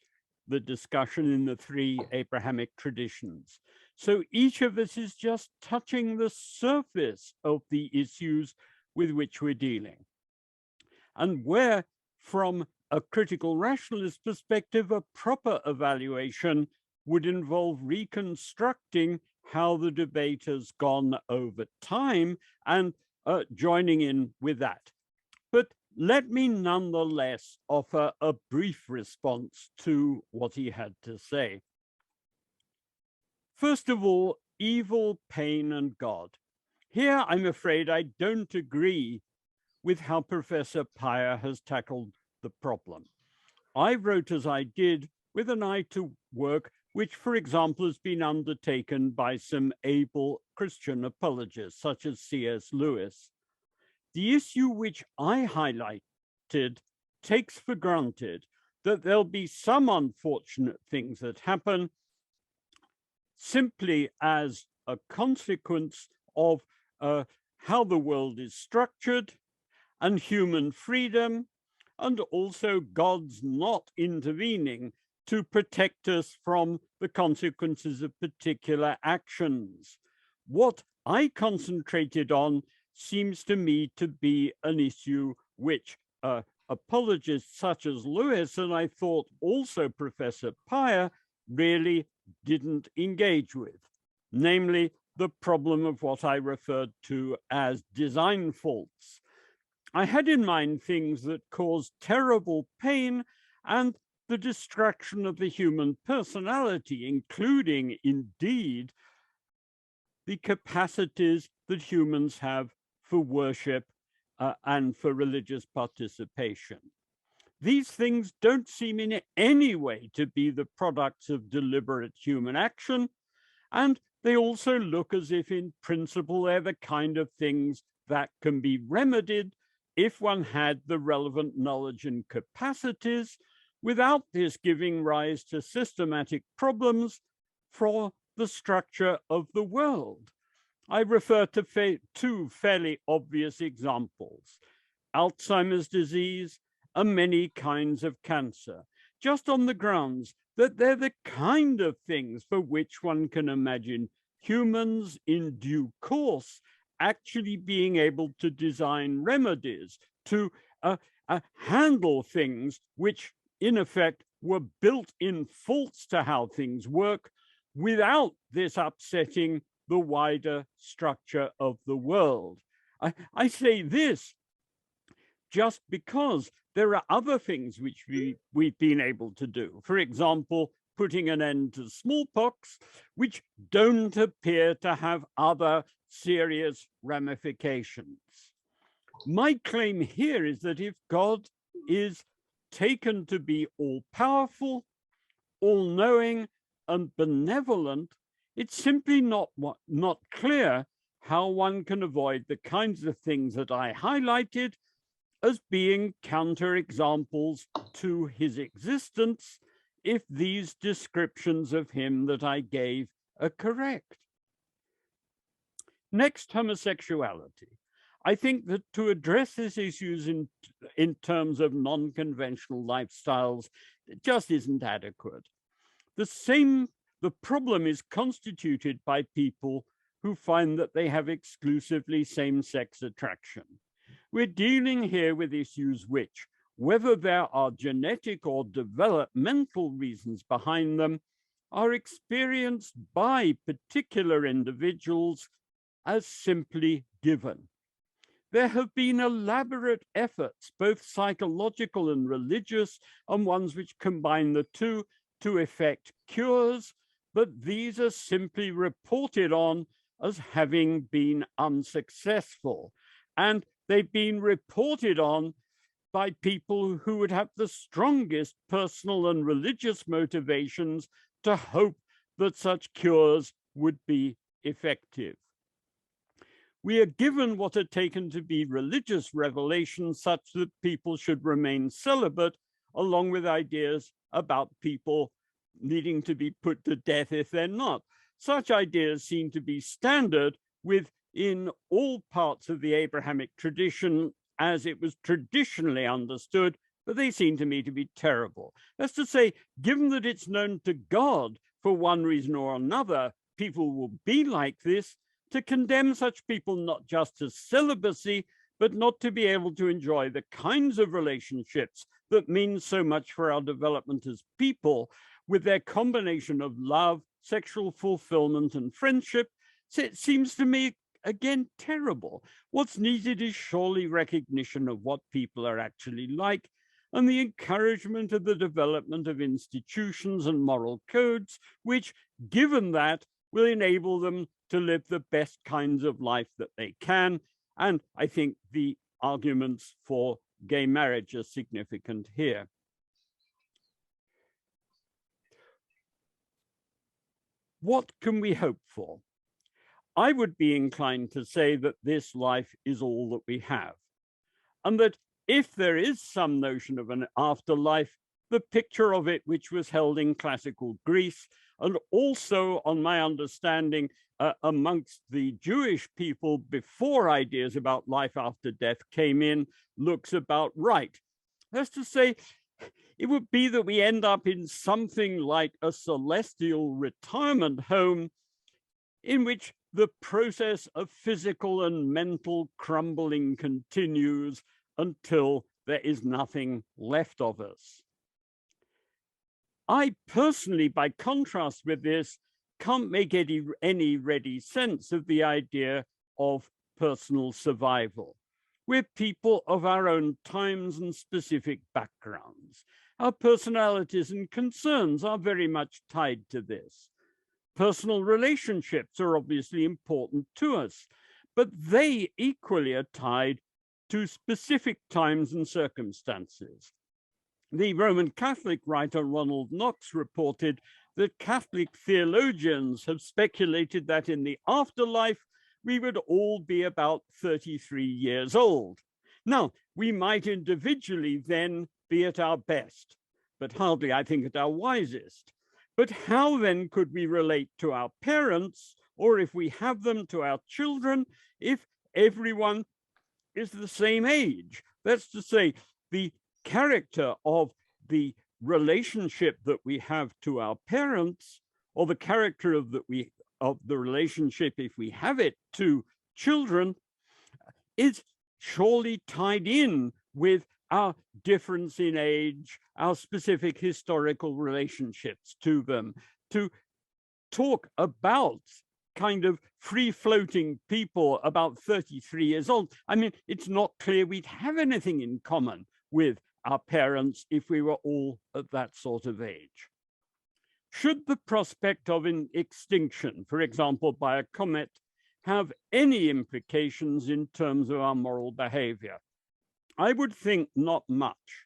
the discussion in the three Abrahamic traditions. So each of us is just touching the surface of the issues with which we're dealing. And where, from a critical rationalist perspective, a proper evaluation would involve reconstructing how the debate has gone over time and joining in with that. But let me nonetheless offer a brief response to what he had to say. First of all, evil, pain, and God. Here, I'm afraid I don't agree with how Professor Paya has tackled the problem. I wrote as I did with an eye to work which, for example, has been undertaken by some able Christian apologists, such as C.S. Lewis. The issue which I highlighted takes for granted that there'll be some unfortunate things that happen simply as a consequence of how the world is structured and human freedom, and also God's not intervening to protect us from the consequences of particular actions. What I concentrated on seems to me to be an issue which apologists such as Lewis, and I thought also Professor Paya, really didn't engage with, namely the problem of what I referred to as design faults. I had in mind things that cause terrible pain and the destruction of the human personality, including, indeed, the capacities that humans have for worship and for religious participation. These things don't seem in any way to be the products of deliberate human action, and they also look as if in principle they're the kind of things that can be remedied if one had the relevant knowledge and capacities, without this giving rise to systematic problems for the structure of the world. I refer to two fairly obvious examples: Alzheimer's disease and many kinds of cancer, just on the grounds that they're the kind of things for which one can imagine humans in due course actually being able to design remedies to handle things which in effect were built-in faults to how things work without this upsetting the wider structure of the world. I say this just because there are other things which we've been able to do. For example, putting an end to smallpox, which don't appear to have other serious ramifications. My claim here is that if God is taken to be all-powerful, all-knowing, and benevolent, it's simply not clear how one can avoid the kinds of things that I highlighted as being counterexamples to his existence if these descriptions of him that I gave are correct. Next, homosexuality. I think that to address these issues in terms of non-conventional lifestyles just isn't adequate. The problem is constituted by people who find that they have exclusively same-sex attraction. We're dealing here with issues which, whether there are genetic or developmental reasons behind them, are experienced by particular individuals as simply given. There have been elaborate efforts, both psychological and religious, and ones which combine the two to effect cures, but these are simply reported on as having been unsuccessful. And they've been reported on by people who would have the strongest personal and religious motivations to hope that such cures would be effective. We are given what are taken to be religious revelations such that people should remain celibate, along with ideas about people needing to be put to death if they're not. Such ideas seem to be standard within all parts of the Abrahamic tradition as it was traditionally understood, but they seem to me to be terrible. That's to say, given that it's known to God for one reason or another, people will be like this, to condemn such people not just to celibacy, but not to be able to enjoy the kinds of relationships that mean so much for our development as people, with their combination of love, sexual fulfillment and friendship. So it seems to me, again, terrible. What's needed is surely recognition of what people are actually like and the encouragement of the development of institutions and moral codes, which, given that, will enable them to live the best kinds of life that they can. And I think the arguments for gay marriage are significant here. What can we hope for? I would be inclined to say that this life is all that we have, and that if there is some notion of an afterlife, the picture of it which was held in classical Greece, and also, on my understanding, amongst the Jewish people before ideas about life after death came in, looks about right. That's to say, it would be that we end up in something like a celestial retirement home in which the process of physical and mental crumbling continues until there is nothing left of us. I personally, by contrast with this, can't make any ready sense of the idea of personal survival. We're people of our own times and specific backgrounds. Our personalities and concerns are very much tied to this. Personal relationships are obviously important to us, but they equally are tied to specific times and circumstances. The Roman Catholic writer Ronald Knox reported that Catholic theologians have speculated that in the afterlife, we would all be about 33 years old. Now, we might individually then be at our best, but hardly, I think, at our wisest. But how then could we relate to our parents, or if we have them, to our children, if everyone is the same age? That's to say, the character of the relationship that we have to our parents, or the character of the relationship, if we have it, to children, is surely tied in with our difference in age, our specific historical relationships to them. To talk about kind of free-floating people about 33 years old, I mean, it's not clear we'd have anything in common with our parents if we were all at that sort of age. Should the prospect of an extinction, for example, by a comet, have any implications in terms of our moral behavior? I would think not much.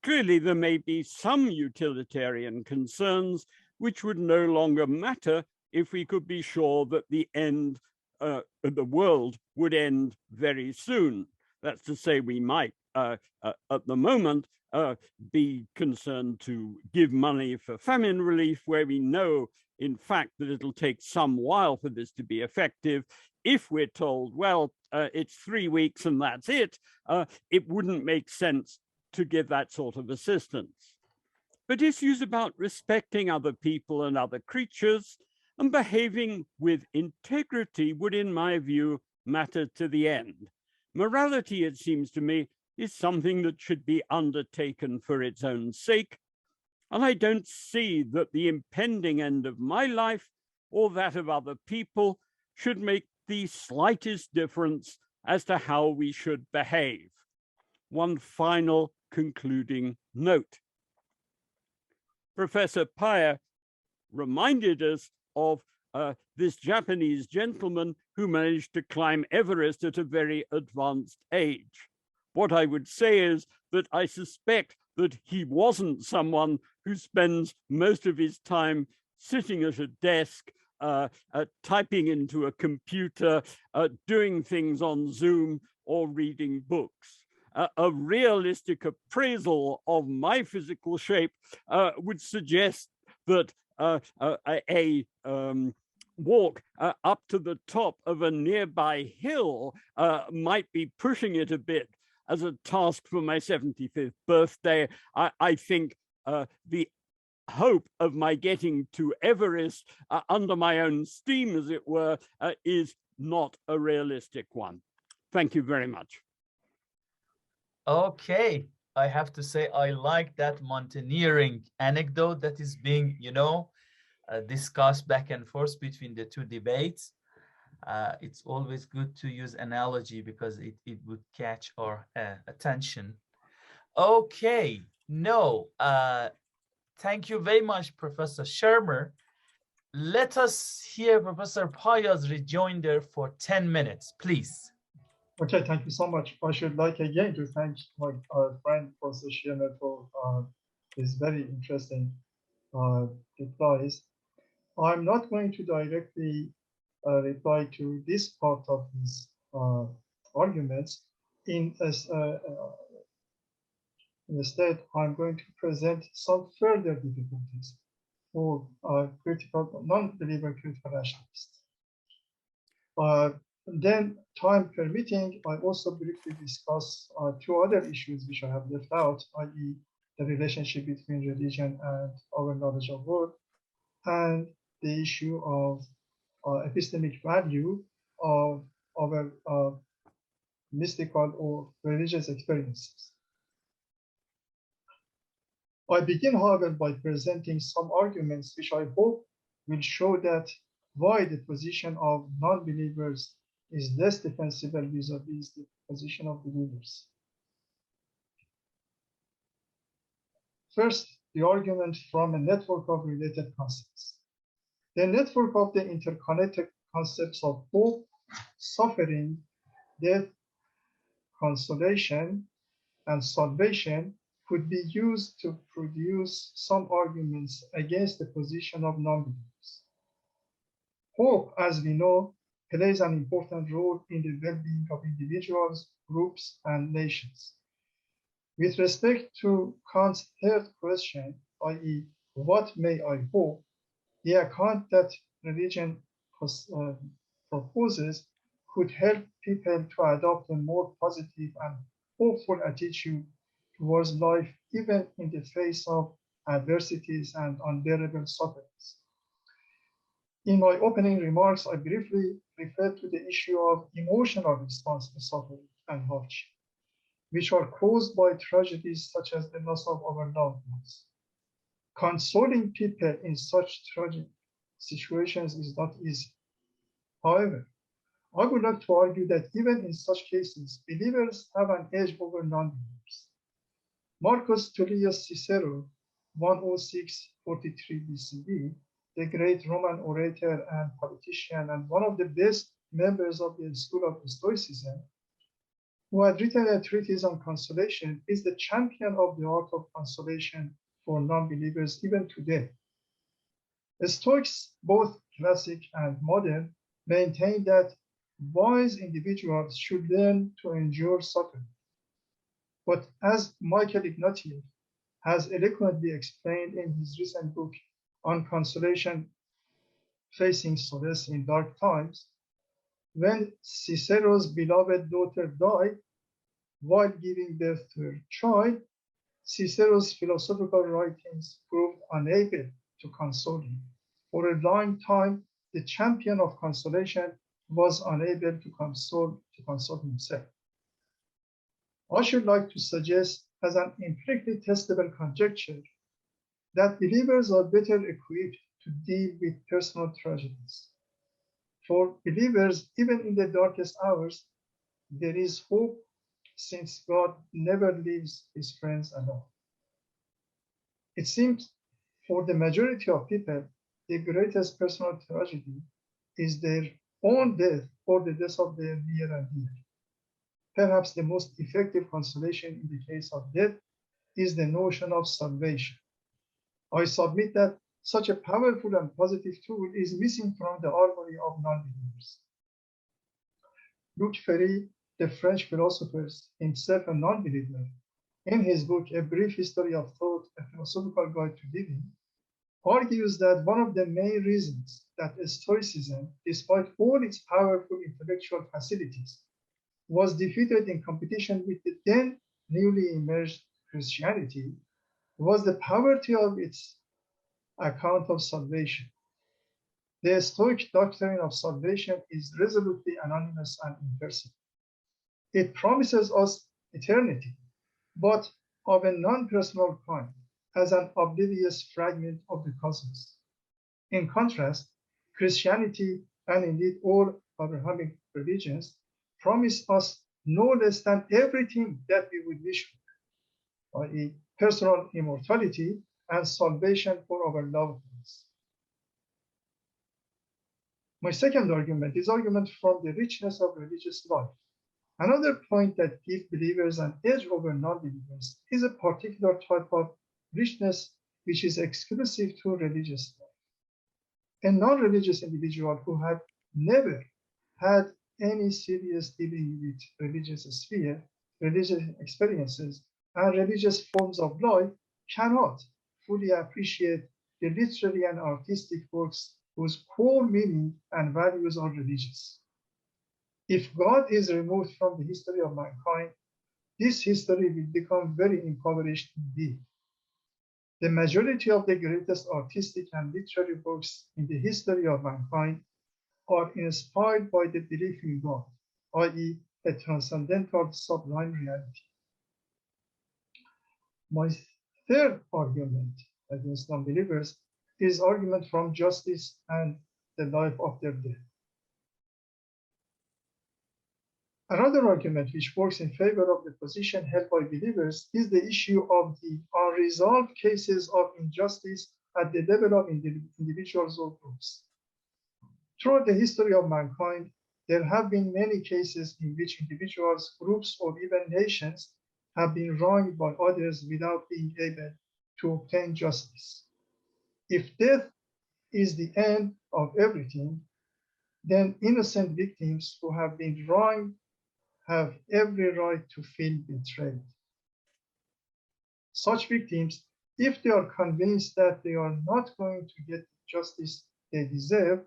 Clearly, there may be some utilitarian concerns which would no longer matter if we could be sure that the end of the world would end very soon. That's to say, we might, at the moment, be concerned to give money for famine relief, where we know, in fact, that it'll take some while for this to be effective. If we're told, well, it's 3 weeks and that's it, it wouldn't make sense to give that sort of assistance. But issues about respecting other people and other creatures and behaving with integrity would, in my view, matter to the end. Morality, it seems to me, is something that should be undertaken for its own sake. And I don't see that the impending end of my life or that of other people should make the slightest difference as to how we should behave. One final concluding note. Professor Paya reminded us of this Japanese gentleman who managed to climb Everest at a very advanced age. What I would say is that I suspect that he wasn't someone who spends most of his time sitting at a desk, typing into a computer, doing things on Zoom, or reading books. A realistic appraisal of my physical shape would suggest that a walk up to the top of a nearby hill might be pushing it a bit as a task for my 75th birthday. I think the hope of my getting to Everest under my own steam, as it were, is not a realistic one. Thank you very much. Okay, I have to say I like that mountaineering anecdote that is being, discuss back and forth between the two debates. It's always good to use analogy because it would catch our attention. Okay, no, thank you very much, Professor Shermer. Let us hear Professor Paya's rejoinder for 10 minutes, please. Okay, thank you so much. I should like again to thank my friend Professor Sheamur for his very interesting replies. I'm not going to directly reply to this part of his arguments. Instead, I'm going to present some further difficulties for critical, non-believer critical rationalists. Then, time permitting, I also briefly discuss two other issues which I have left out, i.e. the relationship between religion and our knowledge of world, and the issue of epistemic value of our mystical or religious experiences. I begin, however, by presenting some arguments which I hope will show that why the position of non-believers is less defensible vis-a-vis the position of believers. First, the argument from a network of related concepts. The network of the interconnected concepts of hope, suffering, death, consolation, and salvation could be used to produce some arguments against the position of non-believers. Hope, as we know, plays an important role in the well-being of individuals, groups, and nations. With respect to Kant's third question, i.e., what may I hope, the account that religion proposes could help people to adopt a more positive and hopeful attitude towards life, even in the face of adversities and unbearable sufferings. In my opening remarks, I briefly referred to the issue of emotional response to suffering and hardship, which are caused by tragedies such as the loss of our loved ones. Consoling people in such tragic situations is not easy. However, I would like to argue that even in such cases, believers have an edge over non-believers. Marcus Tullius Cicero, 106-43 BCE, the great Roman orator and politician and one of the best members of the school of Stoicism, who had written a treatise on consolation, is the champion of the art of consolation for non-believers even today. The Stoics, both classic and modern, maintain that wise individuals should learn to endure suffering. But as Michael Ignatieff has eloquently explained in his recent book on consolation, Facing Solace in Dark Times, when Cicero's beloved daughter died while giving birth to her child, Cicero's philosophical writings proved unable to console him. For a long time, the champion of consolation was unable to console himself. I should like to suggest, as an empirically testable conjecture, that believers are better equipped to deal with personal tragedies. For believers, even in the darkest hours, there is hope, since God never leaves his friends alone. It seems for the majority of people, the greatest personal tragedy is their own death or the death of their near and dear. Perhaps the most effective consolation in the case of death is the notion of salvation. I submit that such a powerful and positive tool is missing from the armory of non-believers. Luc Ferry, the French philosopher, himself a non-believer, in his book, A Brief History of Thought, A Philosophical Guide to Living, argues that one of the main reasons that Stoicism, despite all its powerful intellectual facilities, was defeated in competition with the then newly emerged Christianity was the poverty of its account of salvation. The Stoic doctrine of salvation is resolutely anonymous and impersonal. It promises us eternity, but of a non-personal kind, as an oblivious fragment of the cosmos. In contrast, Christianity and indeed all Abrahamic religions promise us no less than everything that we would wish for, i.e., personal immortality and salvation for our loved ones. My second argument is argument from the richness of religious life. Another point that gives believers an edge over non-believers is a particular type of richness which is exclusive to religious life. A non-religious individual who had never had any serious dealing with religious sphere, religious experiences, and religious forms of life cannot fully appreciate the literary and artistic works whose core meaning and values are religious. If God is removed from the history of mankind, this history will become very impoverished indeed. The majority of the greatest artistic and literary works in the history of mankind are inspired by the belief in God, i.e., a transcendental sublime reality. My third argument against non-believers is argument from justice and the life after death. Another argument which works in favor of the position held by believers is the issue of the unresolved cases of injustice at the level of individuals or groups. Throughout the history of mankind, there have been many cases in which individuals, groups, or even nations have been wronged by others without being able to obtain justice. If death is the end of everything, then innocent victims who have been wronged have every right to feel betrayed. Such victims, if they are convinced that they are not going to get the justice they deserve,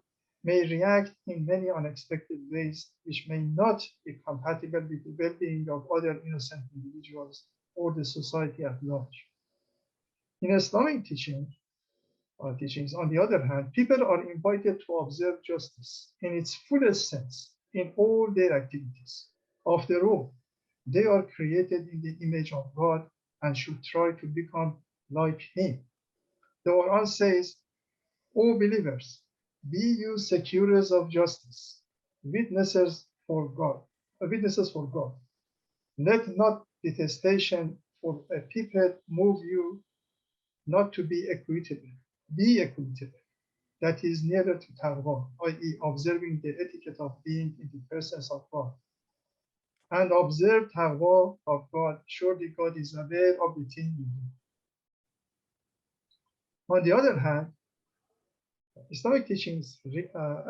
may react in many unexpected ways which may not be compatible with the well-being of other innocent individuals or the society at large. In Islamic teachings, on the other hand, people are invited to observe justice in its fullest sense in all their activities. After all, they are created in the image of God and should try to become like Him. The Quran says, "O believers, be you securers of justice, witnesses for God. Let not detestation for a people move you not to be equitable. Be equitable. That is nearer to taqwa, i.e., observing the etiquette of being in the presence of God. And observe taqwa of God. Surely God is aware of the thing you do." On the other hand, Islamic teachings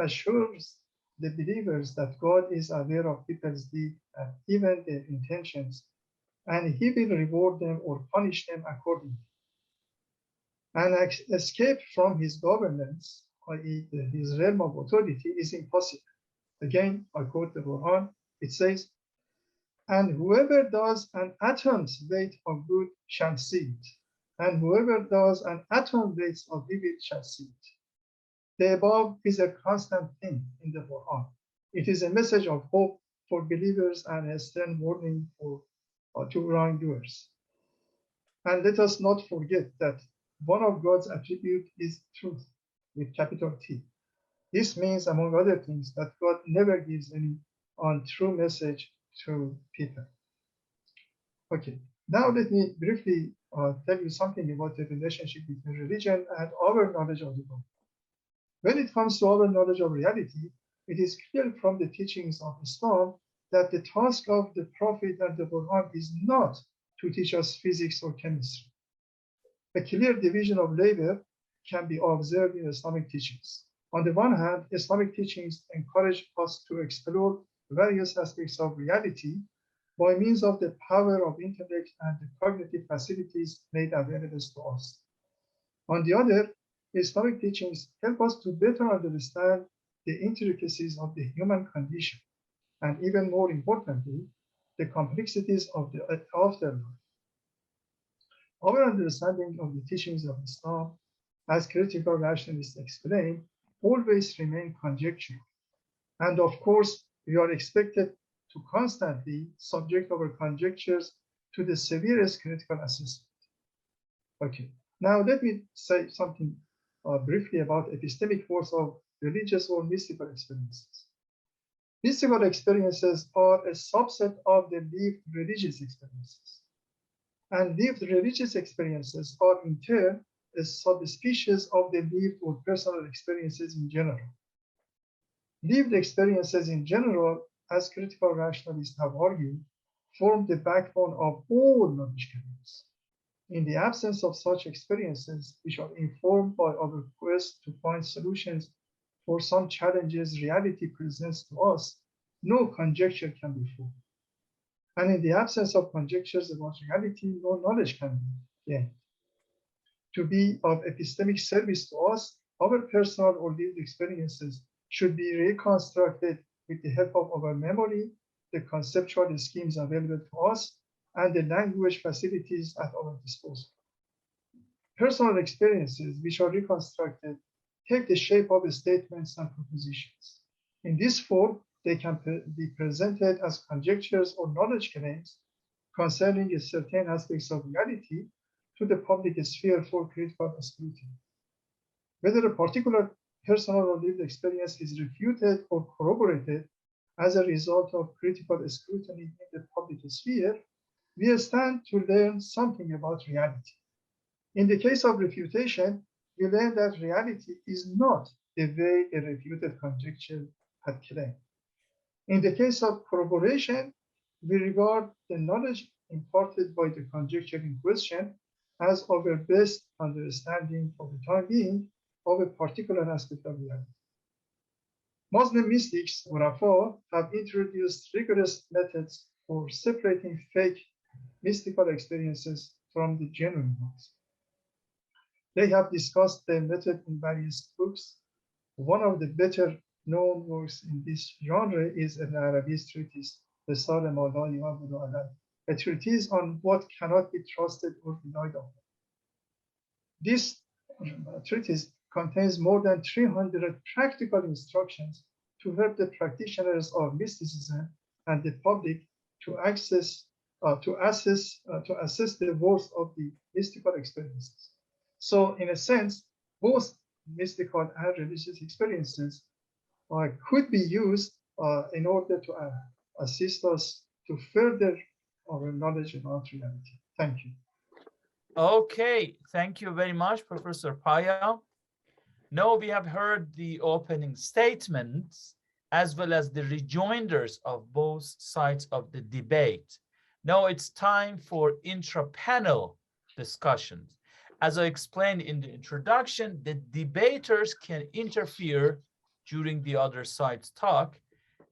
assures the believers that God is aware of people's deeds and even their intentions, and He will reward them or punish them accordingly. An escape from His governance, i.e., His realm of authority, is impossible. Again, I quote the Quran. It says, "And whoever does an atom's weight of good shall see it, and whoever does an atom's weight of evil shall see it." The above is a constant theme in the Quran. It is a message of hope for believers and a stern warning to wrongdoers. And let us not forget that one of God's attributes is truth, with capital T. This means, among other things, that God never gives any untrue message to people. Okay, now let me briefly tell you something about the relationship between religion and our knowledge of the God. When it comes to our knowledge of reality, it is clear from the teachings of Islam that the task of the Prophet and the Quran is not to teach us physics or chemistry. A clear division of labor can be observed in Islamic teachings. On the one hand, Islamic teachings encourage us to explore various aspects of reality by means of the power of intellect and the cognitive facilities made available to us. On the other, Islamic teachings help us to better understand the intricacies of the human condition, and even more importantly, the complexities of the afterlife. Our understanding of the teachings of Islam, as critical rationalists explain, always remain conjectural. And of course, we are expected to constantly subject our conjectures to the severest critical assessment. Okay, now let me say something briefly about epistemic force of religious or mystical experiences. Mystical experiences are a subset of the lived religious experiences. And lived religious experiences are in turn a subspecies of the lived or personal experiences in general. Lived experiences in general, as critical rationalists have argued, form the backbone of all knowledge claims. In the absence of such experiences, which are informed by our quest to find solutions for some challenges reality presents to us, no conjecture can be formed. And in the absence of conjectures about reality, no knowledge can be gained. To be of epistemic service to us, our personal or lived experiences should be reconstructed with the help of our memory, the conceptual schemes available to us, and the language facilities at our disposal. Personal experiences which are reconstructed take the shape of statements and propositions. In this form, they can be presented as conjectures or knowledge claims concerning certain aspects of reality to the public sphere for critical scrutiny. Whether a particular personal or lived experience is refuted or corroborated as a result of critical scrutiny in the public sphere, we stand to learn something about reality. In the case of refutation, we learn that reality is not the way a refuted conjecture had claimed. In the case of corroboration, we regard the knowledge imparted by the conjecture in question as our best understanding for the time being of a particular aspect of reality. Muslim mystics, Urafa, have introduced rigorous methods for separating fake mystical experiences from the genuine ones. They have discussed the method in various books. One of the better known works in this genre is an Arabic treatise, a treatise on what cannot be trusted or relied on. This treatise contains more than 300 practical instructions to help the practitioners of mysticism and the public to assess the worth of the mystical experiences. So, in a sense, both mystical and religious experiences could be used in order to assist us to further our knowledge about reality. Thank you. Okay, thank you very much, Professor Paya. Now we have heard the opening statements as well as the rejoinders of both sides of the debate. Now it's time for intra-panel discussions. As I explained in the introduction, the debaters can interfere during the other side's talk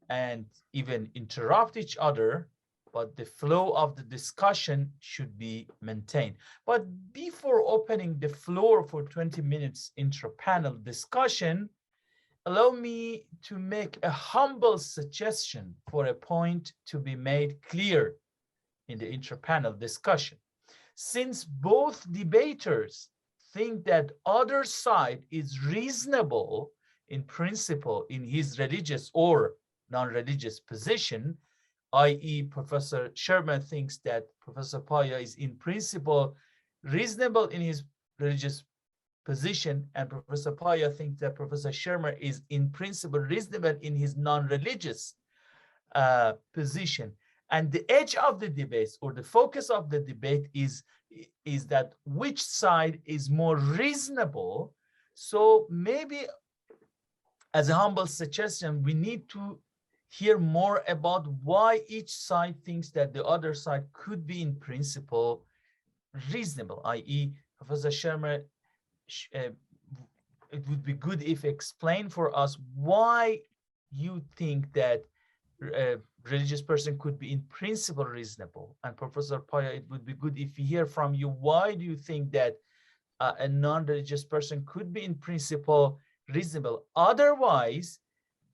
and even interrupt each other, but the flow of the discussion should be maintained. But before opening the floor for 20 minutes intra-panel discussion, allow me to make a humble suggestion for a point to be made clear in the intra-panel discussion. Since both debaters think that other side is reasonable in principle in his religious or non-religious position, i.e. Professor Shermer thinks that Professor Paya is in principle reasonable in his religious position, and Professor Paya thinks that Professor Shermer is in principle reasonable in his non-religious position. And the edge of the debate or the focus of the debate is that which side is more reasonable. So maybe as a humble suggestion, we need to hear more about why each side thinks that the other side could be in principle reasonable, i.e. Professor Shermer, it would be good if explain for us why you think that a religious person could be in principle reasonable. And Professor Paya, it would be good if we hear from you, why do you think that a non-religious person could be in principle reasonable? Otherwise,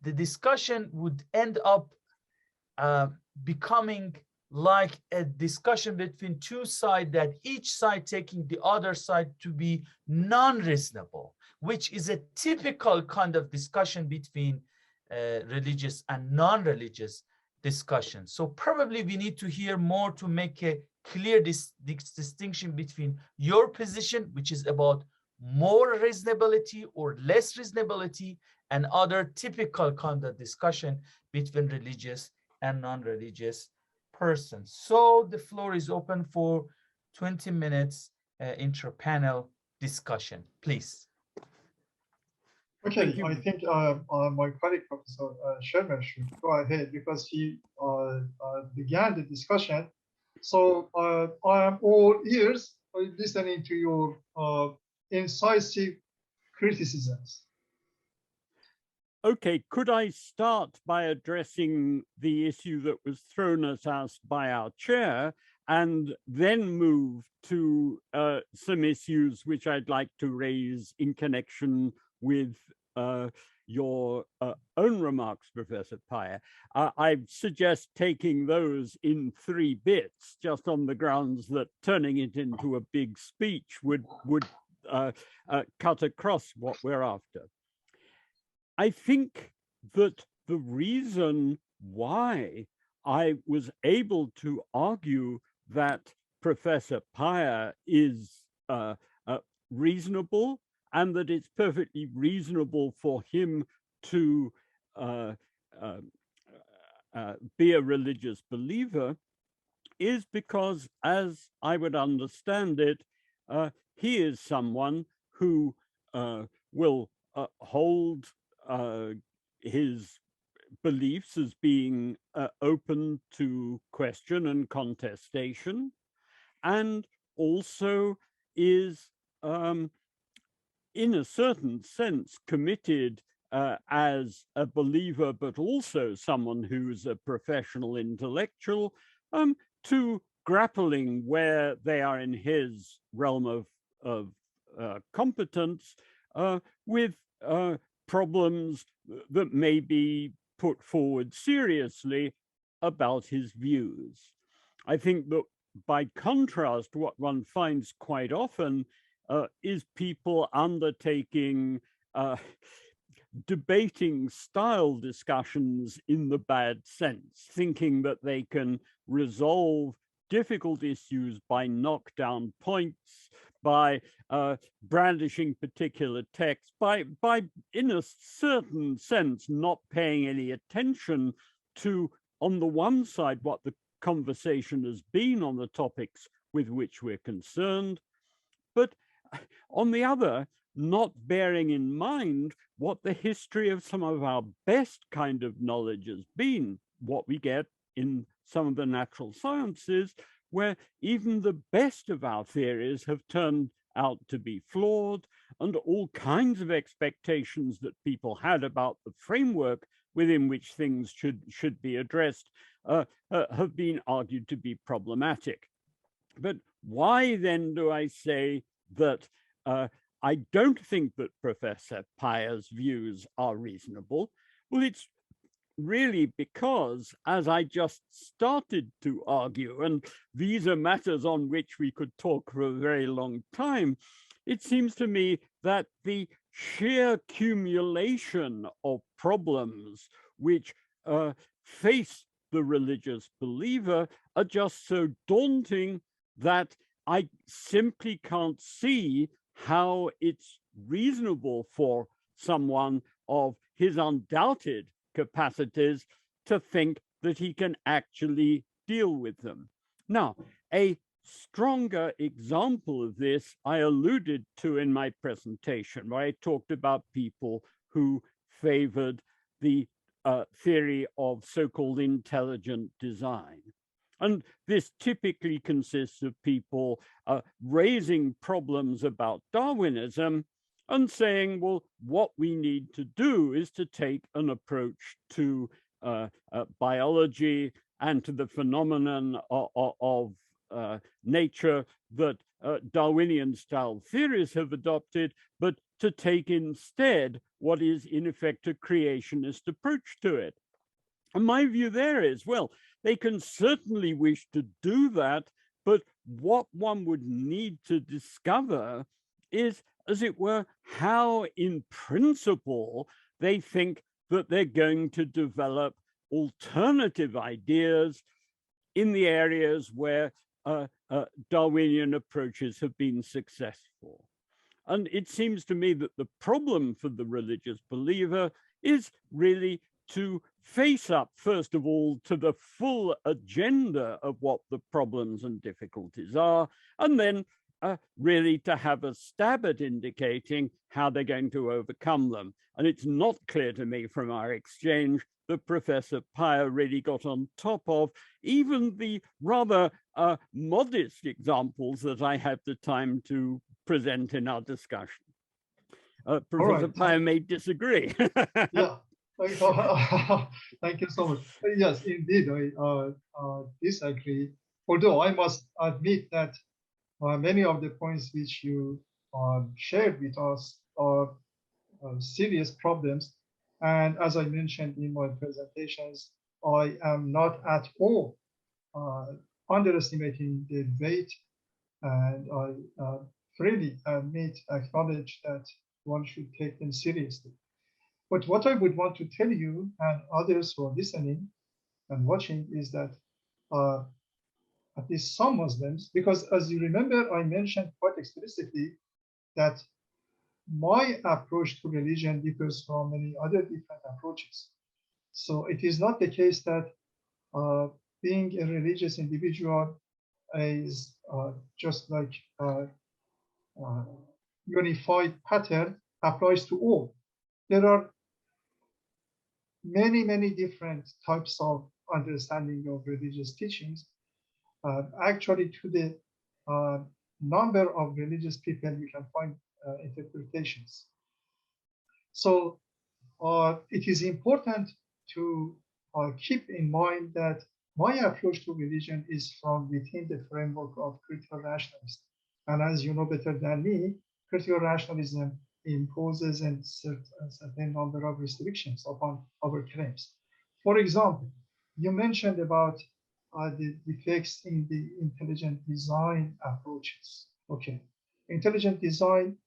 the discussion would end up becoming like a discussion between two sides, that each side taking the other side to be non-reasonable, which is a typical kind of discussion between religious and non-religious discussion. So probably we need to hear more to make a clear this distinction between your position, which is about more reasonability or less reasonability, and other typical conduct discussion between religious and non-religious persons. So the floor is open for 20 minutes intra-panel discussion, please. Okay, I think my colleague, Professor Shermer, should go ahead because he began the discussion. So I am all ears listening to your incisive criticisms. Okay, could I start by addressing the issue that was thrown at us by our chair and then move to some issues which I'd like to raise in connection with your own remarks, Professor Paya. I suggest taking those in 3 bits, just on the grounds that turning it into a big speech would cut across what we're after. I think that the reason why I was able to argue that Professor Paya is reasonable and that it's perfectly reasonable for him to be a religious believer is because, as I would understand it, he is someone who will hold his beliefs as being open to question and contestation, and also is, in a certain sense, committed as a believer, but also someone who's a professional intellectual, to grappling where they are in his realm of competence with problems that may be put forward seriously about his views. I think that by contrast, what one finds quite often is people undertaking debating style discussions in the bad sense, thinking that they can resolve difficult issues by knockdown points, by brandishing particular texts, by in a certain sense not paying any attention to, on the one side, what the conversation has been on the topics with which we're concerned, but on the other, not bearing in mind what the history of some of our best kind of knowledge has been, what we get in some of the natural sciences, where even the best of our theories have turned out to be flawed, and all kinds of expectations that people had about the framework within which things should be addressed have been argued to be problematic. But why then do I say that I don't think that Professor Paya's views are reasonable? Well, it's really because, as I just started to argue, and these are matters on which we could talk for a very long time, it seems to me that the sheer accumulation of problems which face the religious believer are just so daunting that I simply can't see how it's reasonable for someone of his undoubted capacities to think that he can actually deal with them. Now, a stronger example of this I alluded to in my presentation, where I talked about people who favored the theory of so-called intelligent design. And this typically consists of people raising problems about Darwinism and saying, well, what we need to do is to take an approach to biology and to the phenomenon of nature that Darwinian-style theories have adopted, but to take instead what is in effect a creationist approach to it. And my view there is, well, they can certainly wish to do that, but what one would need to discover is, as it were, how in principle they think that they're going to develop alternative ideas in the areas where Darwinian approaches have been successful. And it seems to me that the problem for the religious believer is really to face up, first of all, to the full agenda of what the problems and difficulties are, and then really to have a stab at indicating how they're going to overcome them. And it's not clear to me from our exchange that Professor Paya really got on top of even the rather modest examples that I had the time to present in our discussion. Professor Paya may disagree. Yeah. Thank you so much. Yes, indeed, I disagree. Although I must admit that many of the points which you shared with us are serious problems. And as I mentioned in my presentations, I am not at all underestimating the weight, and I freely acknowledge that one should take them seriously. But what I would want to tell you and others who are listening and watching is that at least some Muslims, because as you remember, I mentioned quite explicitly that my approach to religion differs from many other different approaches. So it is not the case that being a religious individual is just like unified pattern applies to all. There are many different types of understanding of religious teachings. Actually, to the number of religious people, you can find interpretations. So it is important to keep in mind that my approach to religion is from within the framework of critical rationalism. And as you know better than me, critical rationalism imposes a certain number of restrictions upon our claims. For example, you mentioned about the defects in the intelligent design approaches. Okay, intelligent design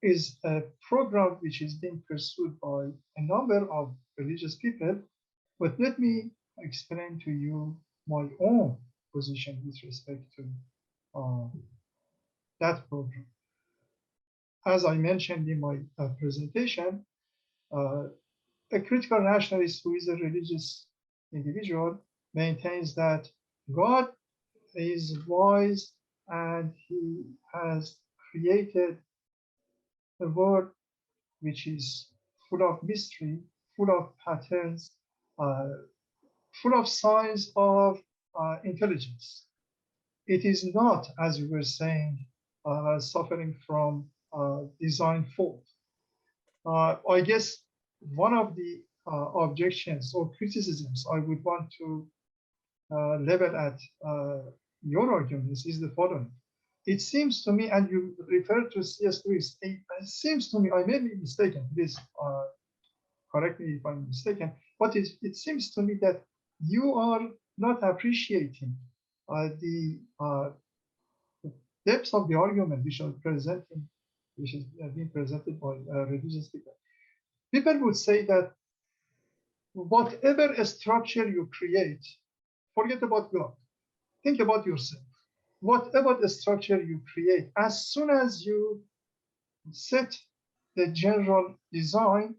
is a program which is being pursued by a number of religious people, but let me explain to you my own position with respect to that program. As I mentioned in my presentation, a critical rationalist who is a religious individual maintains that God is wise and he has created a world which is full of mystery, full of patterns, full of signs of intelligence. It is not, as you were saying, suffering from design fault. I guess one of the objections or criticisms I would want to level at your arguments is the following. It seems to me, and you refer to C.S. Lewis, it seems to me, I may be mistaken, please correct me if I'm mistaken, but it seems to me that you are not appreciating the depth of the argument which is being presented by religious people. People would say that whatever structure you create, forget about God, think about yourself. Whatever the structure you create, as soon as you set the general design,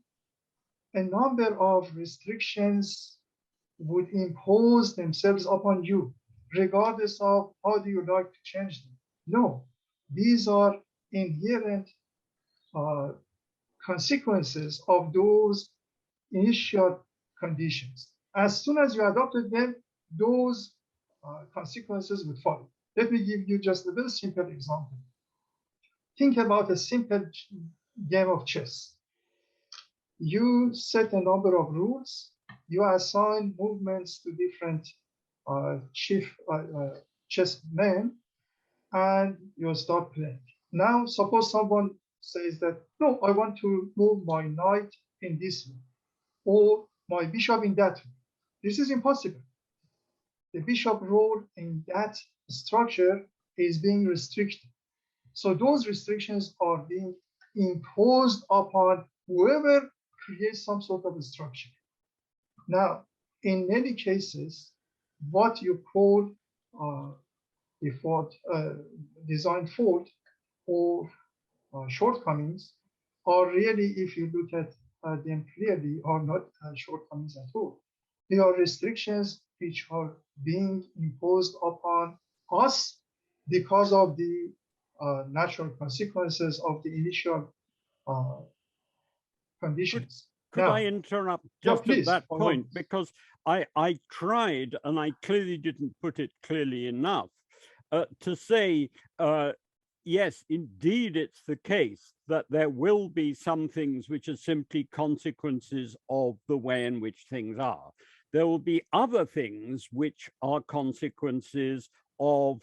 a number of restrictions would impose themselves upon you, regardless of how do you like to change them. No, these are inherent consequences of those initial conditions. As soon as you adopted them, those consequences would follow. Let me give you just a very simple example. Think about a simple game of chess. You set a number of rules, you assign movements to different chief chessmen, and you start playing. Now, suppose someone says that, no, I want to move my knight in this way, or my bishop in that way. This is impossible. The bishop role in that structure is being restricted. So those restrictions are being imposed upon whoever creates some sort of a structure. Now, in many cases, what you call default design fault or shortcomings are really, if you look at them clearly, are not shortcomings at all. They are restrictions which are being imposed upon us because of the natural consequences of the initial conditions. Could I interrupt just at that point? Because I tried, and I clearly didn't put it clearly enough, to say, yes, indeed, it's the case that there will be some things which are simply consequences of the way in which things are. There will be other things which are consequences of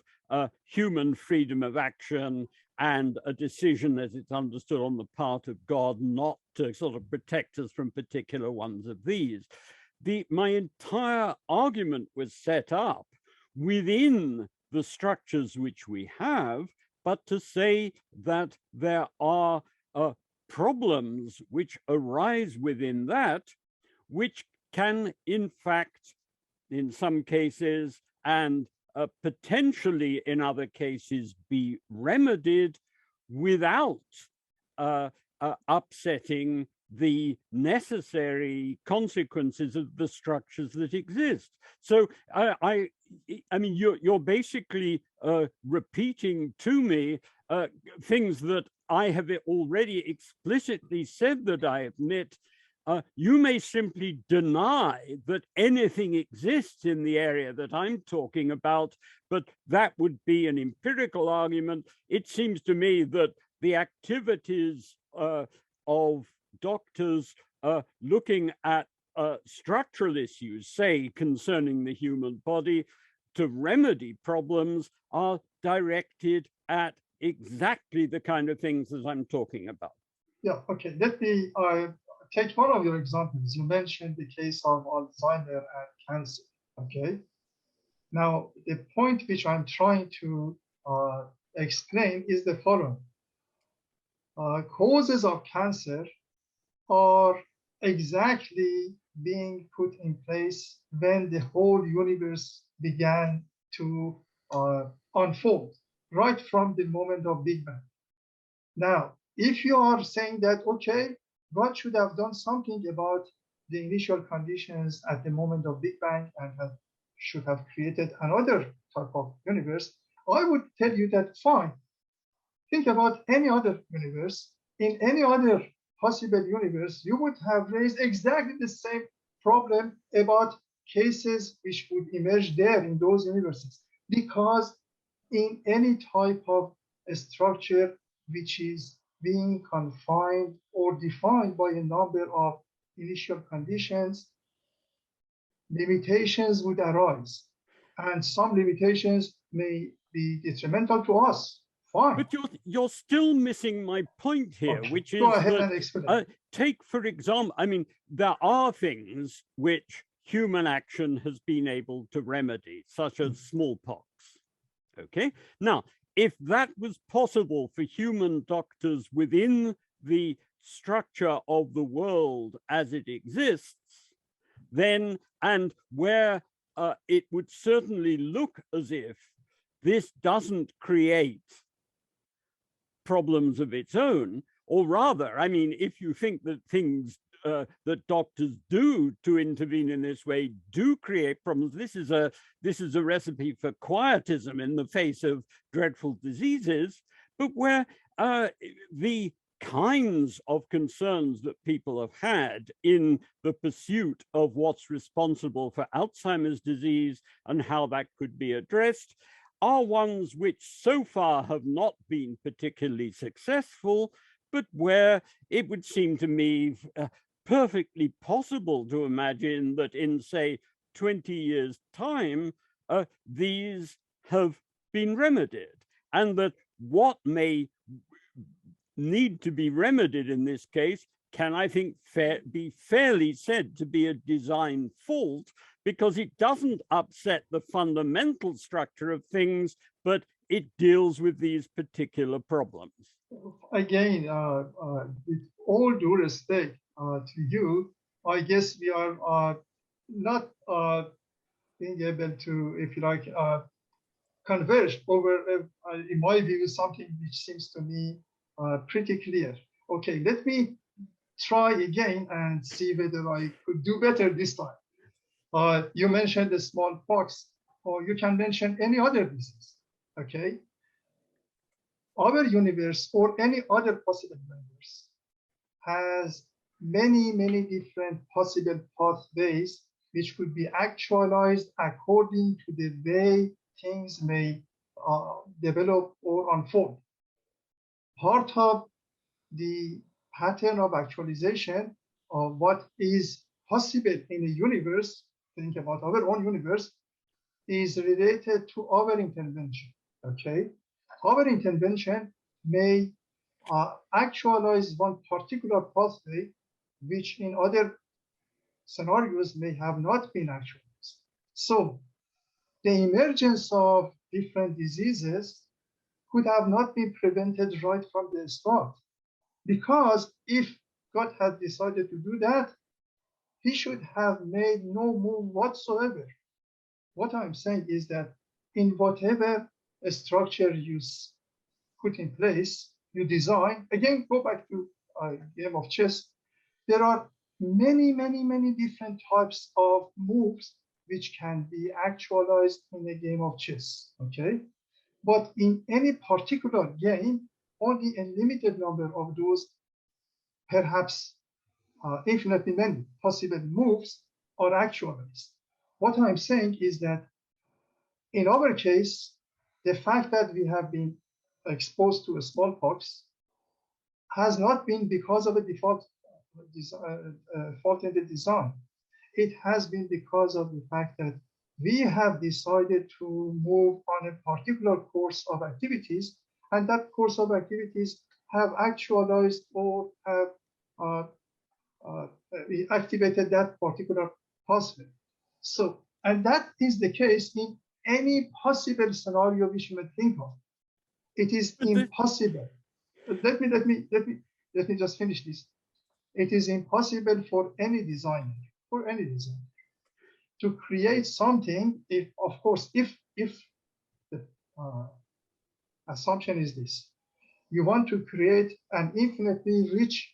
human freedom of action and a decision, as it's understood on the part of God, not to sort of protect us from particular ones of these. My entire argument was set up within the structures which we have, but to say that there are problems which arise within that, which can, in fact, in some cases, and potentially in other cases, be remedied without upsetting the necessary consequences of the structures that exist. So I mean, you're basically repeating to me things that I have already explicitly said that I admit. You may simply deny that anything exists in the area that I'm talking about, but that would be an empirical argument. It seems to me that the activities of doctors looking at structural issues, say concerning the human body, to remedy problems are directed at exactly the kind of things that I'm talking about. Yeah, okay. Let me take one of your examples. You mentioned the case of Alzheimer and cancer, okay? Now, the point which I'm trying to explain is the following. Causes of cancer are exactly being put in place when the whole universe began to unfold, right from the moment of Big Bang. Now, if you are saying that, okay, God should have done something about the initial conditions at the moment of Big Bang and should have created another type of universe, I would tell you that, fine, think about any other universe. In any other possible universe, you would have raised exactly the same problem about cases which would emerge there in those universes. Because in any type of structure which is being confined or defined by a number of initial conditions, limitations would arise. And some limitations may be detrimental to us. Fine. But you're still missing my point here, okay, which is go ahead and explain. Take, for example, I mean, there are things which human action has been able to remedy, such as smallpox. Okay, now, if that was possible for human doctors within the structure of the world as it exists, then, and where it would certainly look as if this doesn't create problems of its own, or rather, I mean, if you think that things that doctors do to intervene in this way do create problems, this is a recipe for quietism in the face of dreadful diseases, but where the kinds of concerns that people have had in the pursuit of what's responsible for Alzheimer's disease and how that could be addressed are ones which so far have not been particularly successful, but where it would seem to me perfectly possible to imagine that in, say, 20 years' time, these have been remedied, and that what may need to be remedied in this case can, I think, be fairly said to be a design fault, because it doesn't upset the fundamental structure of things, but it deals with these particular problems. Again, with all due respect to you, I guess we are not being able to, if you like, converged over, in my view, something which seems to me pretty clear. Okay, let me try again and see whether I could do better this time. You mentioned the smallpox, or you can mention any other disease. Okay, our universe or any other possible universe has many, many different possible pathways which could be actualized according to the way things may develop or unfold. Part of the pattern of actualization of what is possible in a universe, think about our own universe, is related to our intervention, okay? Our intervention may actualize one particular pathway, which in other scenarios may have not been actualized. So the emergence of different diseases could have not been prevented right from the start. Because if God had decided to do that, he should have made no move whatsoever. What I'm saying is that in whatever structure you put in place, you design, again, go back to a game of chess, there are many, many, many different types of moves which can be actualized in a game of chess, okay? But in any particular game, only a limited number of those, perhaps infinitely many possible moves are actualized. What I'm saying is that in our case, the fact that we have been exposed to a smallpox has not been because of a fault in the design. It has been because of the fact that we have decided to move on a particular course of activities, and that course of activities have actualized or have activated that particular pathway. So, and that is the case in any possible scenario which you may think of. It is impossible. Let me just finish this. It is impossible for any designer, to create something, if, of course, if the assumption is this, you want to create an infinitely rich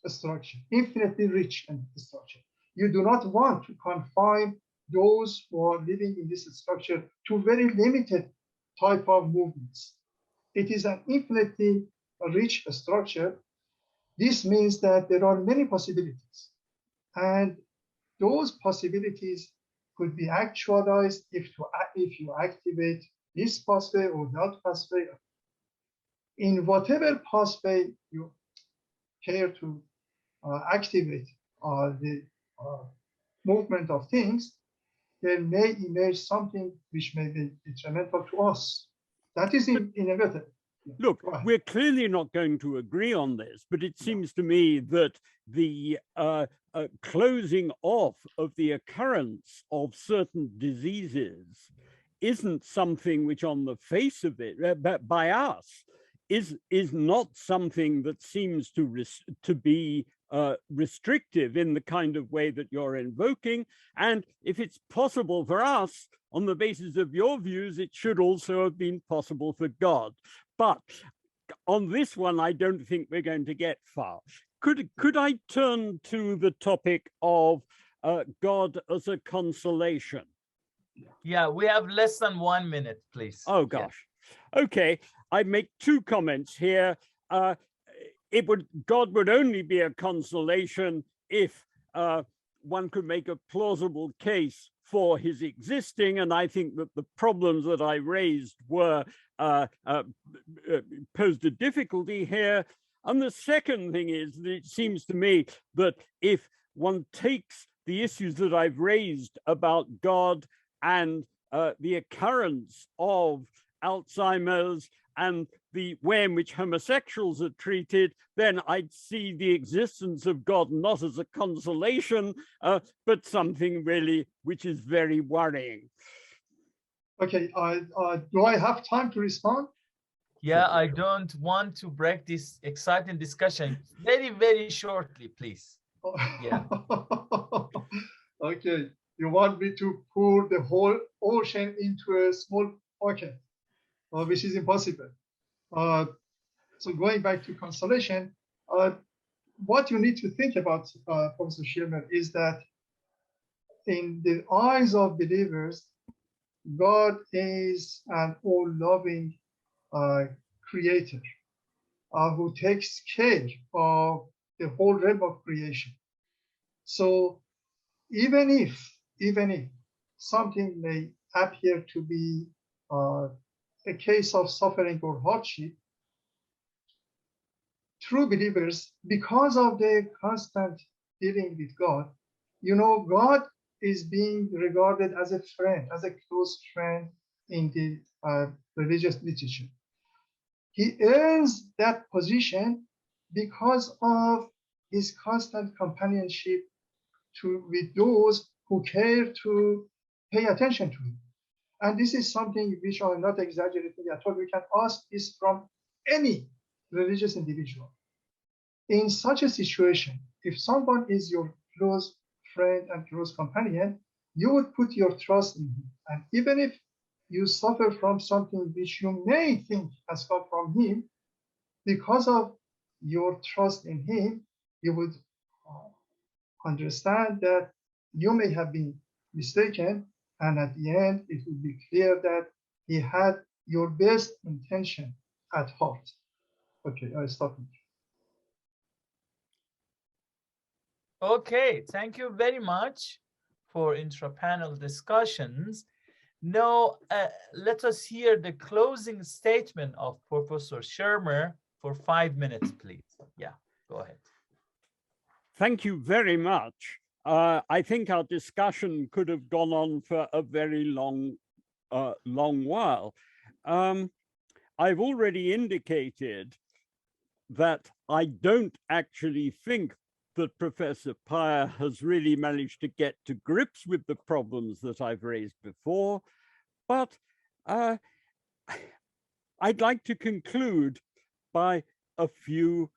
structure, infinitely rich structure. You do not want to confine those who are living in this structure to very limited type of movements. It is an infinitely rich structure. This means that there are many possibilities, and those possibilities could be actualized if you activate this pathway or that pathway. In whatever pathway you care to activate the movement of things, there may emerge something which may be detrimental to us. That is inevitable. Look, we're clearly not going to agree on this, but it seems to me that the closing off of the occurrence of certain diseases isn't something which on the face of it, by us, is not something that seems to be restrictive in the kind of way that you're invoking. And if it's possible for us, on the basis of your views, it should also have been possible for God. But on this one, I don't think we're going to get far. Could I turn to the topic of God as a consolation? Yeah, we have less than 1 minute, please. Oh, gosh. Yeah. Okay, I make two comments here. God would only be a consolation if one could make a plausible case for his existing, and I think that the problems that I raised were posed a difficulty here. And the second thing is that it seems to me that if one takes the issues that I've raised about God and the occurrence of Alzheimer's and the way in which homosexuals are treated, then I'd see the existence of God not as a consolation, but something really which is very worrying. Okay, do I have time to respond? Yeah, I don't want to break this exciting discussion. Very, very shortly, please. Yeah. Okay, you want me to pour the whole ocean into a small Okay, which is impossible. So going back to consolation, what you need to think about, Professor Shermer, is that in the eyes of believers, God is an all-loving creator who takes care of the whole realm of creation. So even if something may appear to be a case of suffering or hardship, true believers, because of their constant dealing with God, God is being regarded as a friend, as a close friend in the religious literature. He earns that position because of his constant companionship with those who care to pay attention to him. And this is something which I'm not exaggerating at all. We can ask this from any religious individual. In such a situation, if someone is your close friend and close companion, you would put your trust in him. And even if you suffer from something which you may think has come from him, because of your trust in him, you would understand that you may have been mistaken, and at the end, it would be clear that he had your best intention at heart. Okay, I stop here. Okay, thank you very much for intra-panel discussions. Now, let us hear the closing statement of Professor Shermer for 5 minutes, please. Yeah, go ahead. Thank you very much. I think our discussion could have gone on for a very long while. I've already indicated that I don't actually think that Professor Paya has really managed to get to grips with the problems that I've raised before, but I'd like to conclude by a few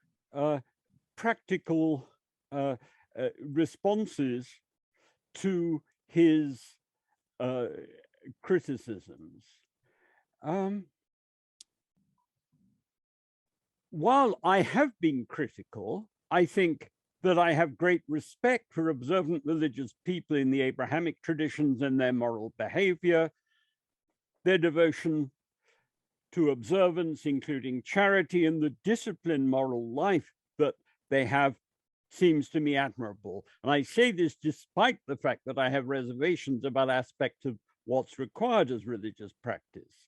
practical responses to his criticisms. While I have been critical, I think that I have great respect for observant religious people in the Abrahamic traditions and their moral behavior, their devotion to observance, including charity, and the disciplined moral life that they have seems to me admirable. And I say this despite the fact that I have reservations about aspects of what's required as religious practice.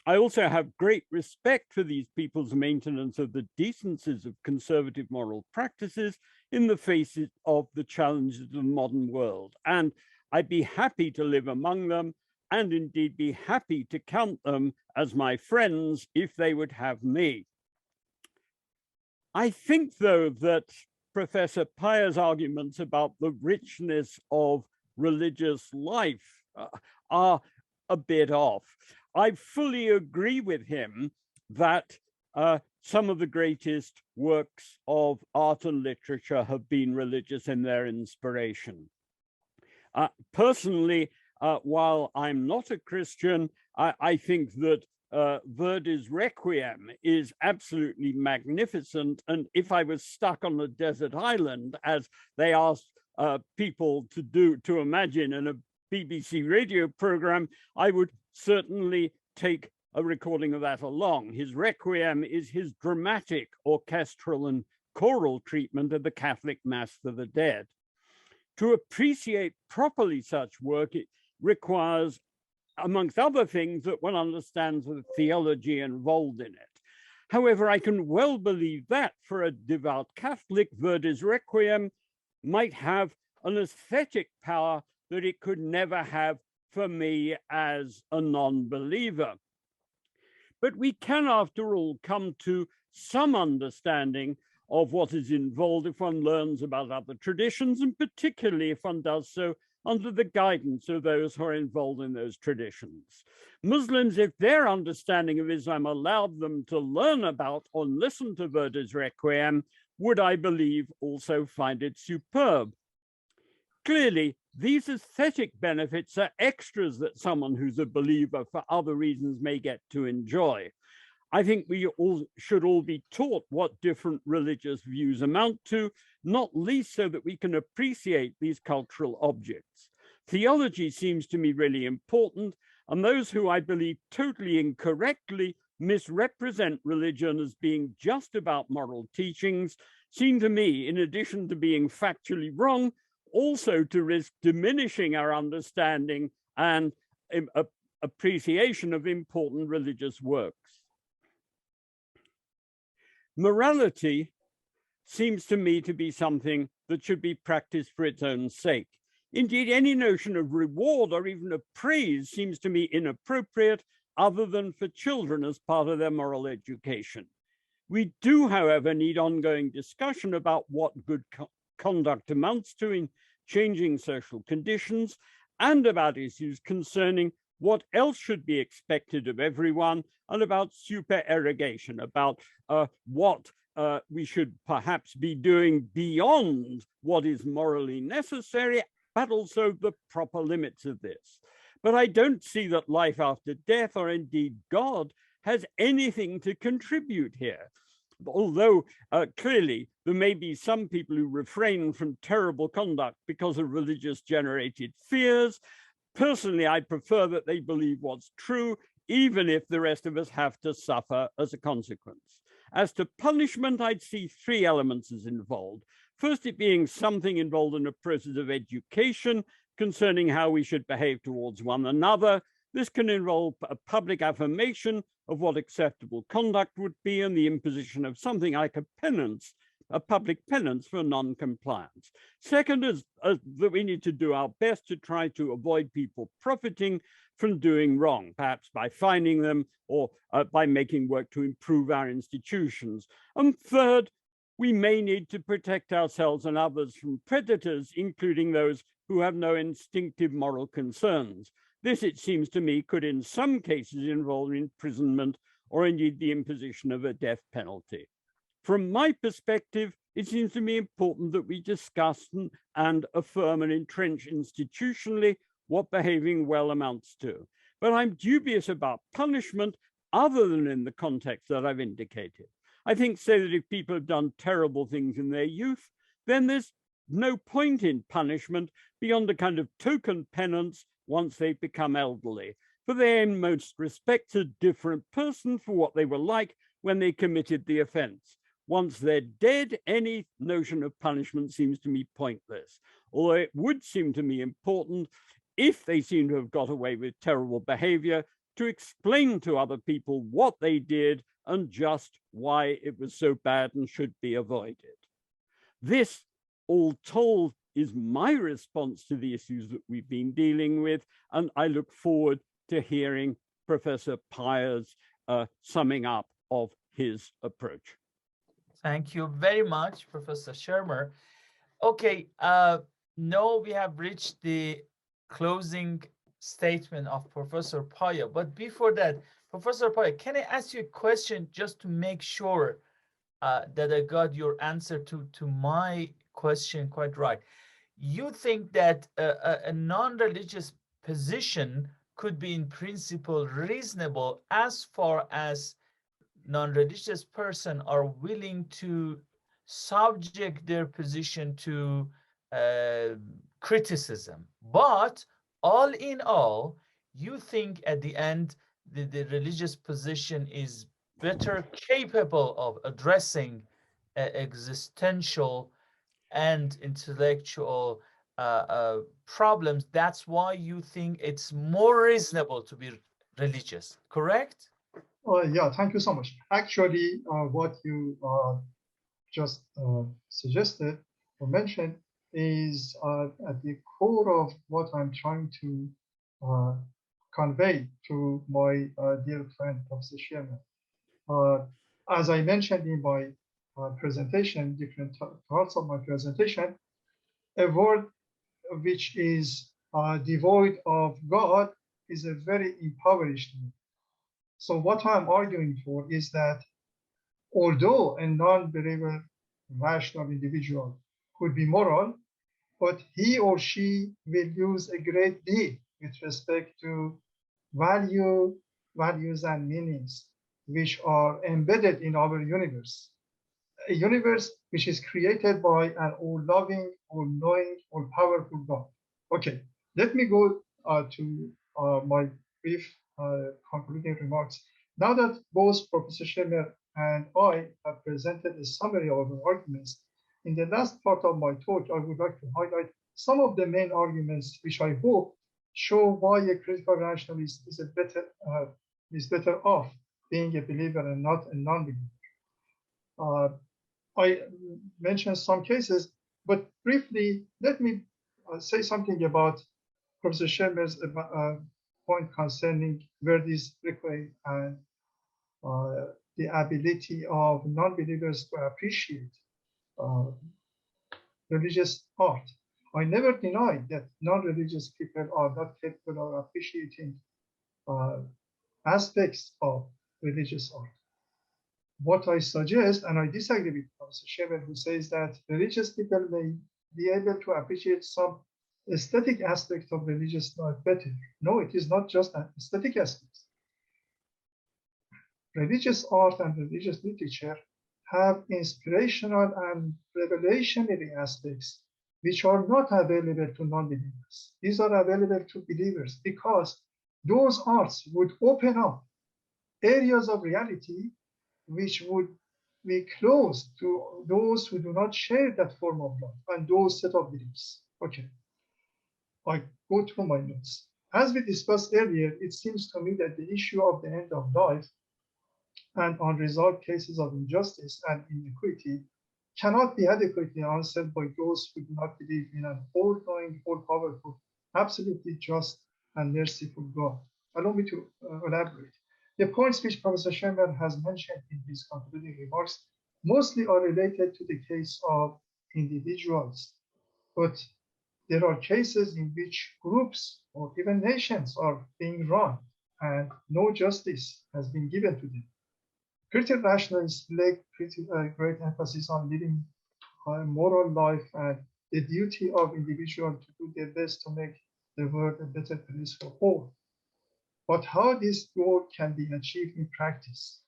I also have great respect for these people's maintenance of the decencies of conservative moral practices in the face of the challenges of the modern world. And I'd be happy to live among them, and indeed be happy to count them as my friends if they would have me. I think, though, that Professor Paya's arguments about the richness of religious life are a bit off. I fully agree with him that some of the greatest works of art and literature have been religious in their inspiration. Personally, while I'm not a Christian, I think that Verdi's Requiem is absolutely magnificent. And if I was stuck on a desert island, as they asked people to imagine in a BBC radio program, I would certainly take a recording of that along. His Requiem is his dramatic, orchestral, and choral treatment of the Catholic Mass for the dead. To appreciate properly such work, it requires, amongst other things, that one understands the theology involved in it. However, I can well believe that for a devout Catholic, Verdi's Requiem might have an aesthetic power that it could never have for me as a non-believer. But we can, after all, come to some understanding of what is involved if one learns about other traditions, and particularly if one does so under the guidance of those who are involved in those traditions. Muslims, if their understanding of Islam allowed them to learn about or listen to Verdi's Requiem, would, I believe, also find it superb. clearly, these aesthetic benefits are extras that someone who's a believer for other reasons may get to enjoy. I think we should all be taught what different religious views amount to, not least so that we can appreciate these cultural objects. Theology seems to me really important, and those who I believe totally incorrectly misrepresent religion as being just about moral teachings seem to me, in addition to being factually wrong, also to risk diminishing our understanding and appreciation of important religious works. Morality seems to me to be something that should be practiced for its own sake. Indeed, any notion of reward or even of praise seems to me inappropriate other than for children as part of their moral education. We do, however, need ongoing discussion about what good conduct amounts to in changing social conditions and about issues concerning what else should be expected of everyone and about supererogation, about what we should perhaps be doing beyond what is morally necessary, but also the proper limits of this. But I don't see that life after death, or indeed God, has anything to contribute here. Although clearly there may be some people who refrain from terrible conduct because of religious generated fears. Personally, I prefer that they believe what's true, even if the rest of us have to suffer as a consequence. As to punishment, I'd see three elements as involved. First, it being something involved in a process of education concerning how we should behave towards one another. This can involve a public affirmation of what acceptable conduct would be and the imposition of something like a penance, a public penance for non-compliance. Second is that we need to do our best to try to avoid people profiting from doing wrong, perhaps by fining them or by making work to improve our institutions. And third, we may need to protect ourselves and others from predators, including those who have no instinctive moral concerns. This, it seems to me, could in some cases involve imprisonment or indeed the imposition of a death penalty. From my perspective, it seems to me important that we discuss and affirm and entrench institutionally what behaving well amounts to. But I'm dubious about punishment other than in the context that I've indicated. I think, say that if people have done terrible things in their youth, then there's no point in punishment beyond a kind of token penance once they become elderly, for they in most respects a different person for what they were like when they committed the offense. Once they're dead, any notion of punishment seems to me pointless, although it would seem to me important, if they seem to have got away with terrible behavior, to explain to other people what they did and just why it was so bad and should be avoided. This, all told, is my response to the issues that we've been dealing with, and I look forward to hearing Professor Paya's summing up of his approach. Thank you very much, Professor Shermer. Okay, now we have reached the closing statement of Professor Paya, but before that, Professor Paya, can I ask you a question just to make sure that I got your answer to my question quite right? You think that a non-religious position could be in principle reasonable as far as non-religious person are willing to subject their position to criticism, but all in all, you think at the end the religious position is better capable of addressing existential and intellectual problems. That's why you think it's more reasonable to be religious, correct? Yeah, thank you so much. Actually, what you just suggested or mentioned is at the core of what I'm trying to convey to my dear friend, Professor Sheamur. As I mentioned in my presentation, different parts of my presentation, a world which is devoid of God is a very impoverished world. So what I'm arguing for is that although a non-believer rational individual could be moral, but he or she will use a great deal with respect to values and meanings which are embedded in our universe. A universe which is created by an all-loving, all-knowing, all-powerful God. Okay, let me go to my brief concluding remarks. Now that both Professor Sheamur and I have presented a summary of our arguments, in the last part of my talk, I would like to highlight some of the main arguments which I hope show why a critical rationalist is better off being a believer and not a non-believer. I mentioned some cases, but briefly, let me say something about Professor Shermer's point concerning Verdi's requiem and the ability of non-believers to appreciate religious art. I never denied that non-religious people are not capable of appreciating aspects of religious art. What I suggest, and I disagree with Professor Sheamur, who says that religious people may be able to appreciate some aesthetic aspect of religious life better. No, it is not just an aesthetic aspect. Religious art and religious literature have inspirational and revelationary aspects which are not available to non-believers. These are available to believers because those arts would open up areas of reality which would be close to those who do not share that form of life and those set of beliefs. Okay, I go through my notes. As we discussed earlier, it seems to me that the issue of the end of life and unresolved cases of injustice and inequity cannot be adequately answered by those who do not believe in an all-knowing, all-powerful, absolutely just and merciful God. Allow me to elaborate. The points which Professor Sheamur has mentioned in his concluding remarks mostly are related to the case of individuals, but there are cases in which groups or even nations are being run and no justice has been given to them. Critical rationalists lay great emphasis on living a moral life and the duty of individuals to do their best to make the world a better place for all. But how this goal can be achieved in practice?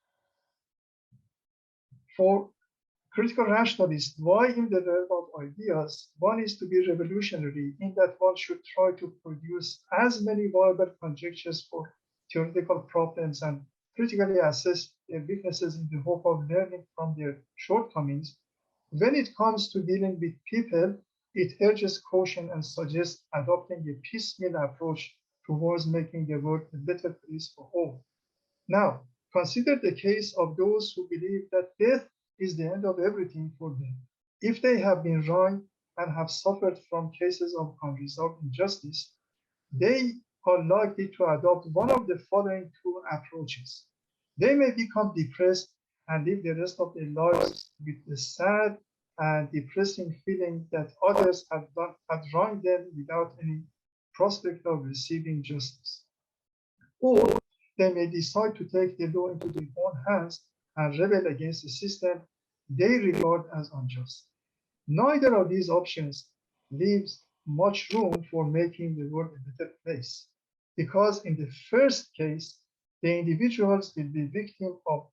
For critical rationalists, why in the realm of ideas, one is to be revolutionary in that one should try to produce as many viable conjectures for theoretical problems and critically assess their weaknesses in the hope of learning from their shortcomings. When it comes to dealing with people, it urges caution and suggests adopting a piecemeal approach towards making the world a better place for all. Now, consider the case of those who believe that death is the end of everything for them. If they have been wronged and have suffered from cases of unresolved injustice, they are likely to adopt one of the following two approaches. They may become depressed and live the rest of their lives with the sad and depressing feeling that others had wronged them without any prospect of receiving justice. Or they may decide to take the law into their own hands and rebel against a system they regard as unjust. Neither of these options leaves much room for making the world a better place, because in the first case, the individuals will be victims of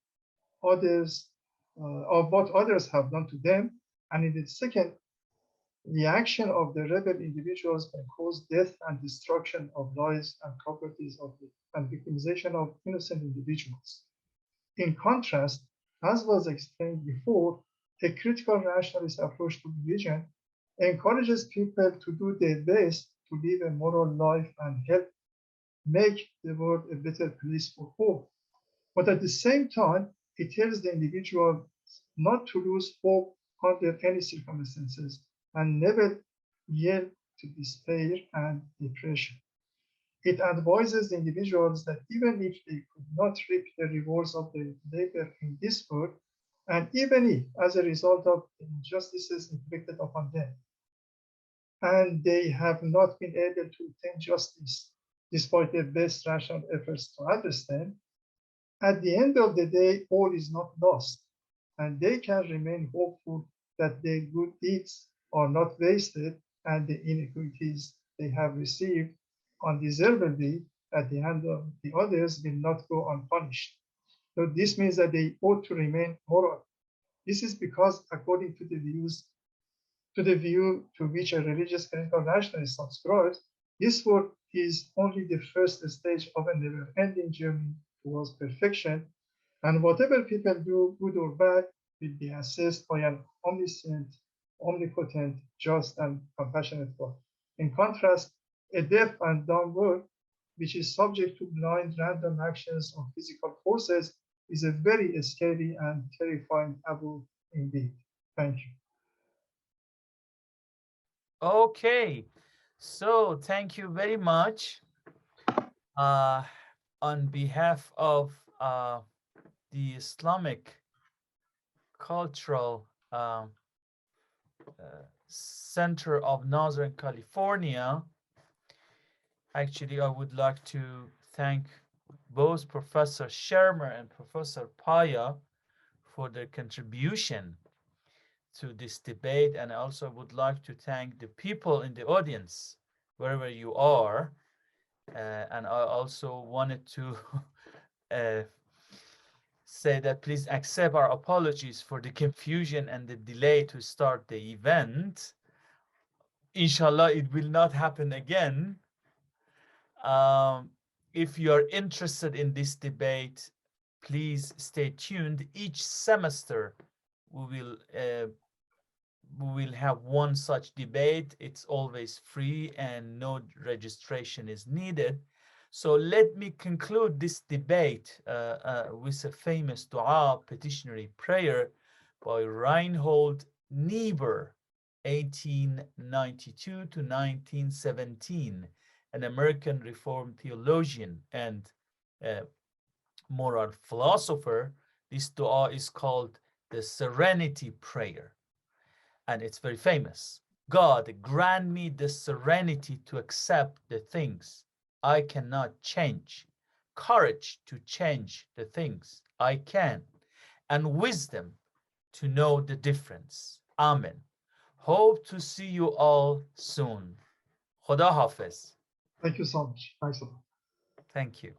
what others have done to them, and in the second, the action of the rebel individuals can cause death and destruction of lives and properties and victimization of innocent individuals. In contrast, as was explained before, a critical rationalist approach to religion encourages people to do their best to live a moral life and help make the world a better place for all. But at the same time, it tells the individual not to lose hope under any circumstances and never yield to despair and depression. It advises the individuals that even if they could not reap the rewards of their labor in this world, and even if, as a result of the injustices inflicted upon them, and they have not been able to obtain justice despite their best rational efforts to address them, at the end of the day, all is not lost, and they can remain hopeful that their good deeds are not wasted and the inequities they have received undeservedly at the hand of the others will not go unpunished. So this means that they ought to remain moral. This is because, according to the view to which a religious critical rationalist subscribes, this work is only the first stage of a never-ending journey towards perfection, and whatever people do, good or bad, will be assessed by an omniscient, omnipotent, just, and compassionate God. In contrast, a deaf and dumb world, which is subject to blind, random actions of physical forces, is a very scary and terrifying taboo indeed. Thank you. Okay, so thank you very much. On behalf of the Islamic Cultural Center of Northern California, actually, I would like to thank both Professor Shermer and Professor Paya for their contribution to this debate, and I also would like to thank the people in the audience, wherever you are. And I also wanted to say that please accept our apologies for the confusion and the delay to start the event. Inshallah, it will not happen again. If you are interested in this debate, please stay tuned. Each semester, we will have one such debate. It's always free and no registration is needed. So let me conclude this debate with a famous dua, petitionary prayer by Reinhold Niebuhr, 1892 to 1917, an American Reformed theologian and moral philosopher. This dua is called the Serenity Prayer, and it's very famous. God, grant me the serenity to accept the things I cannot change, courage to change the things I can, and wisdom to know the difference. Amen. Hope to see you all soon. Khuda Hafiz. Thank you so much. Thanks a lot. Thank you.